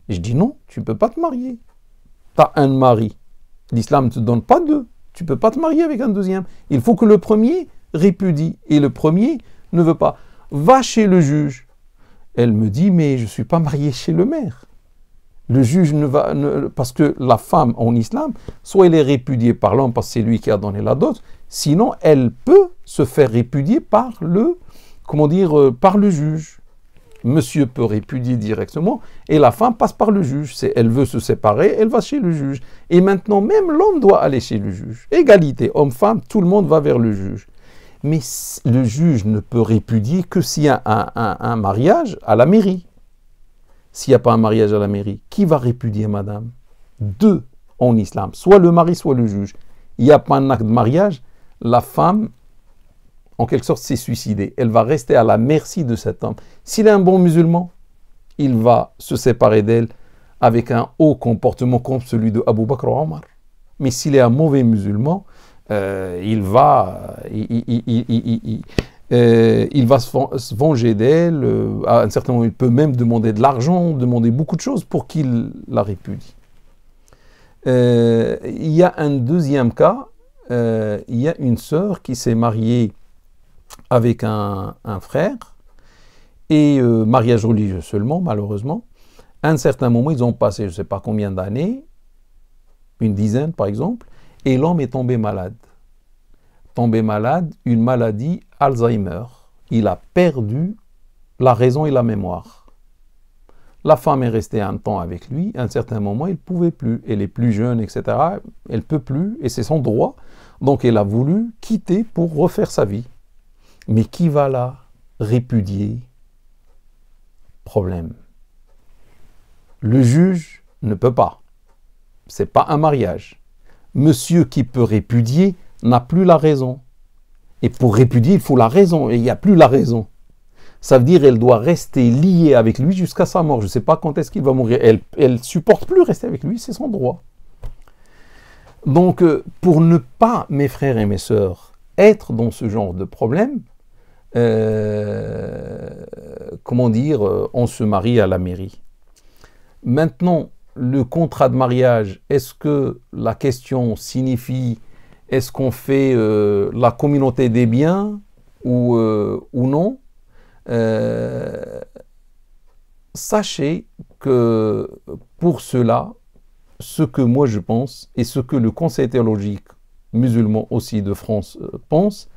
Et je dis non, tu ne peux pas te marier, tu as un mari, l'islam ne te donne pas 2. Tu ne peux pas te marier avec un deuxième. Il faut que le premier répudie. Et le premier ne veut pas. Va chez le juge. Elle me dit, mais je ne suis pas mariée chez le maire. Le juge ne va... parce que la femme en islam, soit elle est répudiée par l'homme parce que c'est lui qui a donné la dot, sinon elle peut se faire répudier par le... par le juge. Monsieur peut répudier directement et la femme passe par le juge. Elle veut se séparer, elle va chez le juge. Et maintenant, même l'homme doit aller chez le juge. Égalité, homme-femme, tout le monde va vers le juge. Mais le juge ne peut répudier que s'il y a un mariage à la mairie. S'il n'y a pas un mariage à la mairie, qui va répudier madame? 2 en islam, soit le mari, soit le juge. Il n'y a pas un acte de mariage, la femme... en quelque sorte, s'est suicidée. Elle va rester à la merci de cet homme. S'il est un bon musulman, il va se séparer d'elle avec un haut comportement comme celui de Abu Bakr ou Omar. Mais s'il est un mauvais musulman, il va se venger d'elle. À un certain moment, il peut même demander de l'argent, demander beaucoup de choses pour qu'il la répudie. Il y a un deuxième cas. Il y a une sœur qui s'est mariée avec un frère, et mariage religieux seulement, malheureusement. À un certain moment, ils ont passé je ne sais pas combien d'années, une dizaine par exemple, et l'homme est tombé malade. Tombé malade, une maladie Alzheimer. Il a perdu la raison et la mémoire. La femme est restée un temps avec lui, à un certain moment, il ne pouvait plus. Elle est plus jeune, etc. Elle ne peut plus, et c'est son droit. Donc elle a voulu quitter pour refaire sa vie. Mais qui va la répudier? Problème. Le juge ne peut pas. Ce n'est pas un mariage. Monsieur qui peut répudier n'a plus la raison. Et pour répudier, il faut la raison. Et il n'y a plus la raison. Ça veut dire qu'elle doit rester liée avec lui jusqu'à sa mort. Je ne sais pas quand est-ce qu'il va mourir. Elle ne supporte plus rester avec lui, c'est son droit. Donc, pour ne pas, mes frères et mes sœurs, être dans ce genre de problème, comment dire, on se marie à la mairie. Maintenant, le contrat de mariage, est-ce que la question signifie, est-ce qu'on fait la communauté des biens ou non? Sachez que pour cela, ce que moi je pense et ce que le Conseil théologique musulman aussi de France pense,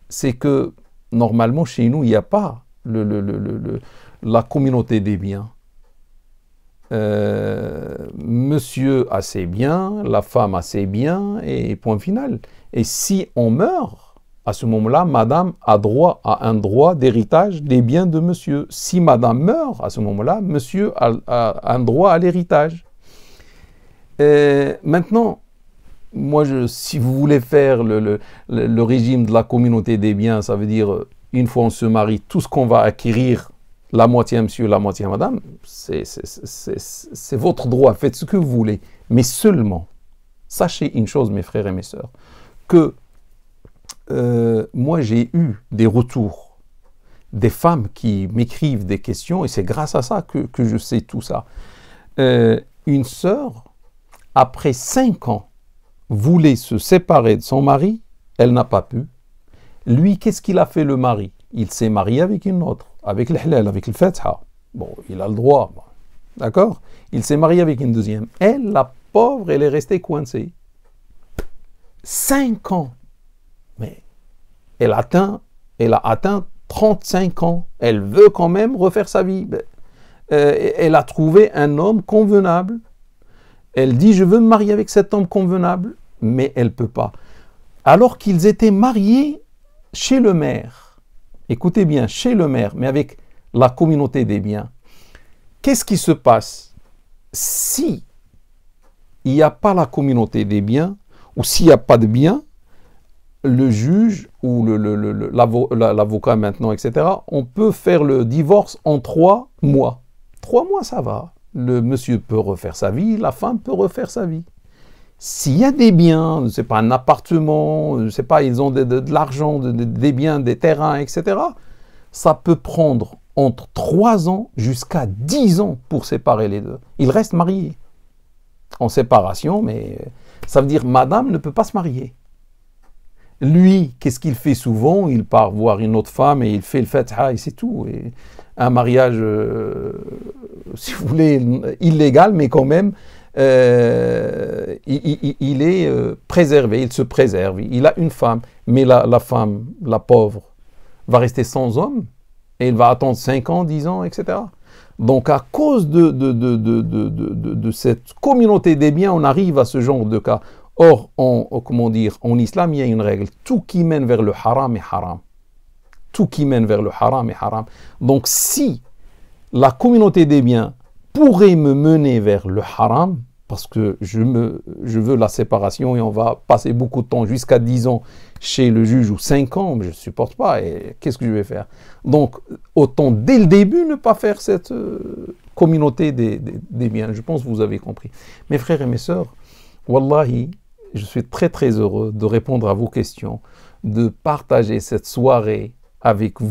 c'est que normalement chez nous il n'y a pas la communauté des biens. Monsieur a ses biens, la femme a ses biens et point final. Et si on meurt, à ce moment-là, madame a un droit d'héritage des biens de monsieur. Si madame meurt, à ce moment-là, monsieur a un droit à l'héritage. Maintenant, moi, si vous voulez faire le régime de la communauté des biens, ça veut dire, une fois on se marie, tout ce qu'on va acquérir, la moitié à monsieur, la moitié à madame, c'est votre droit, faites ce que vous voulez. Mais seulement, sachez une chose, mes frères et mes sœurs, que moi j'ai eu des retours, des femmes qui m'écrivent des questions, et c'est grâce à ça que je sais tout ça. Une sœur, après 5 ans, voulait se séparer de son mari, elle n'a pas pu. Lui, qu'est-ce qu'il a fait le mari? Il s'est marié avec une autre, avec l'halal, avec le fatha. Bon, il a le droit, d'accord? Il s'est marié avec une deuxième. Elle, la pauvre, elle est restée coincée. 5 ans. Mais elle a atteint 35 ans. Elle veut quand même refaire sa vie. Elle a trouvé un homme convenable. Elle dit, je veux me marier avec cet homme convenable, mais elle ne peut pas. Alors qu'ils étaient mariés chez le maire. Écoutez bien, chez le maire, mais avec la communauté des biens. Qu'est-ce qui se passe si il n'y a pas la communauté des biens, ou s'il n'y a pas de biens, le juge ou l'avocat maintenant, etc., on peut faire le divorce en 3 mois. 3 mois, ça va. Le monsieur peut refaire sa vie, la femme peut refaire sa vie. S'il y a des biens, je ne sais pas, un appartement, je ne sais pas, ils ont de l'argent, des biens, des terrains, etc., ça peut prendre entre 3 ans jusqu'à 10 ans pour séparer les deux. Ils restent mariés. En séparation, mais ça veut dire madame ne peut pas se marier. Lui, qu'est-ce qu'il fait souvent? Il part voir une autre femme et il fait le fatha et c'est tout. Et un mariage, si vous voulez, illégal, mais quand même, il est préservé, il se préserve. Il a une femme, mais la femme, la pauvre, va rester sans homme et elle va attendre 5 ans, 10 ans, etc. Donc, à cause de cette communauté des biens, on arrive à ce genre de cas. Or, comment dire, en islam, il y a une règle. Tout qui mène vers le haram est haram. Tout qui mène vers le haram est haram. Donc, si la communauté des biens pourrait me mener vers le haram, parce que je veux la séparation et on va passer beaucoup de temps, jusqu'à 10 ans chez le juge ou 5 ans, mais je ne supporte pas, et qu'est-ce que je vais faire? Donc, autant dès le début ne pas faire cette communauté des biens. Je pense que vous avez compris. Mes frères et mes sœurs, wallahi, je suis très très heureux de répondre à vos questions, de partager cette soirée avec vous.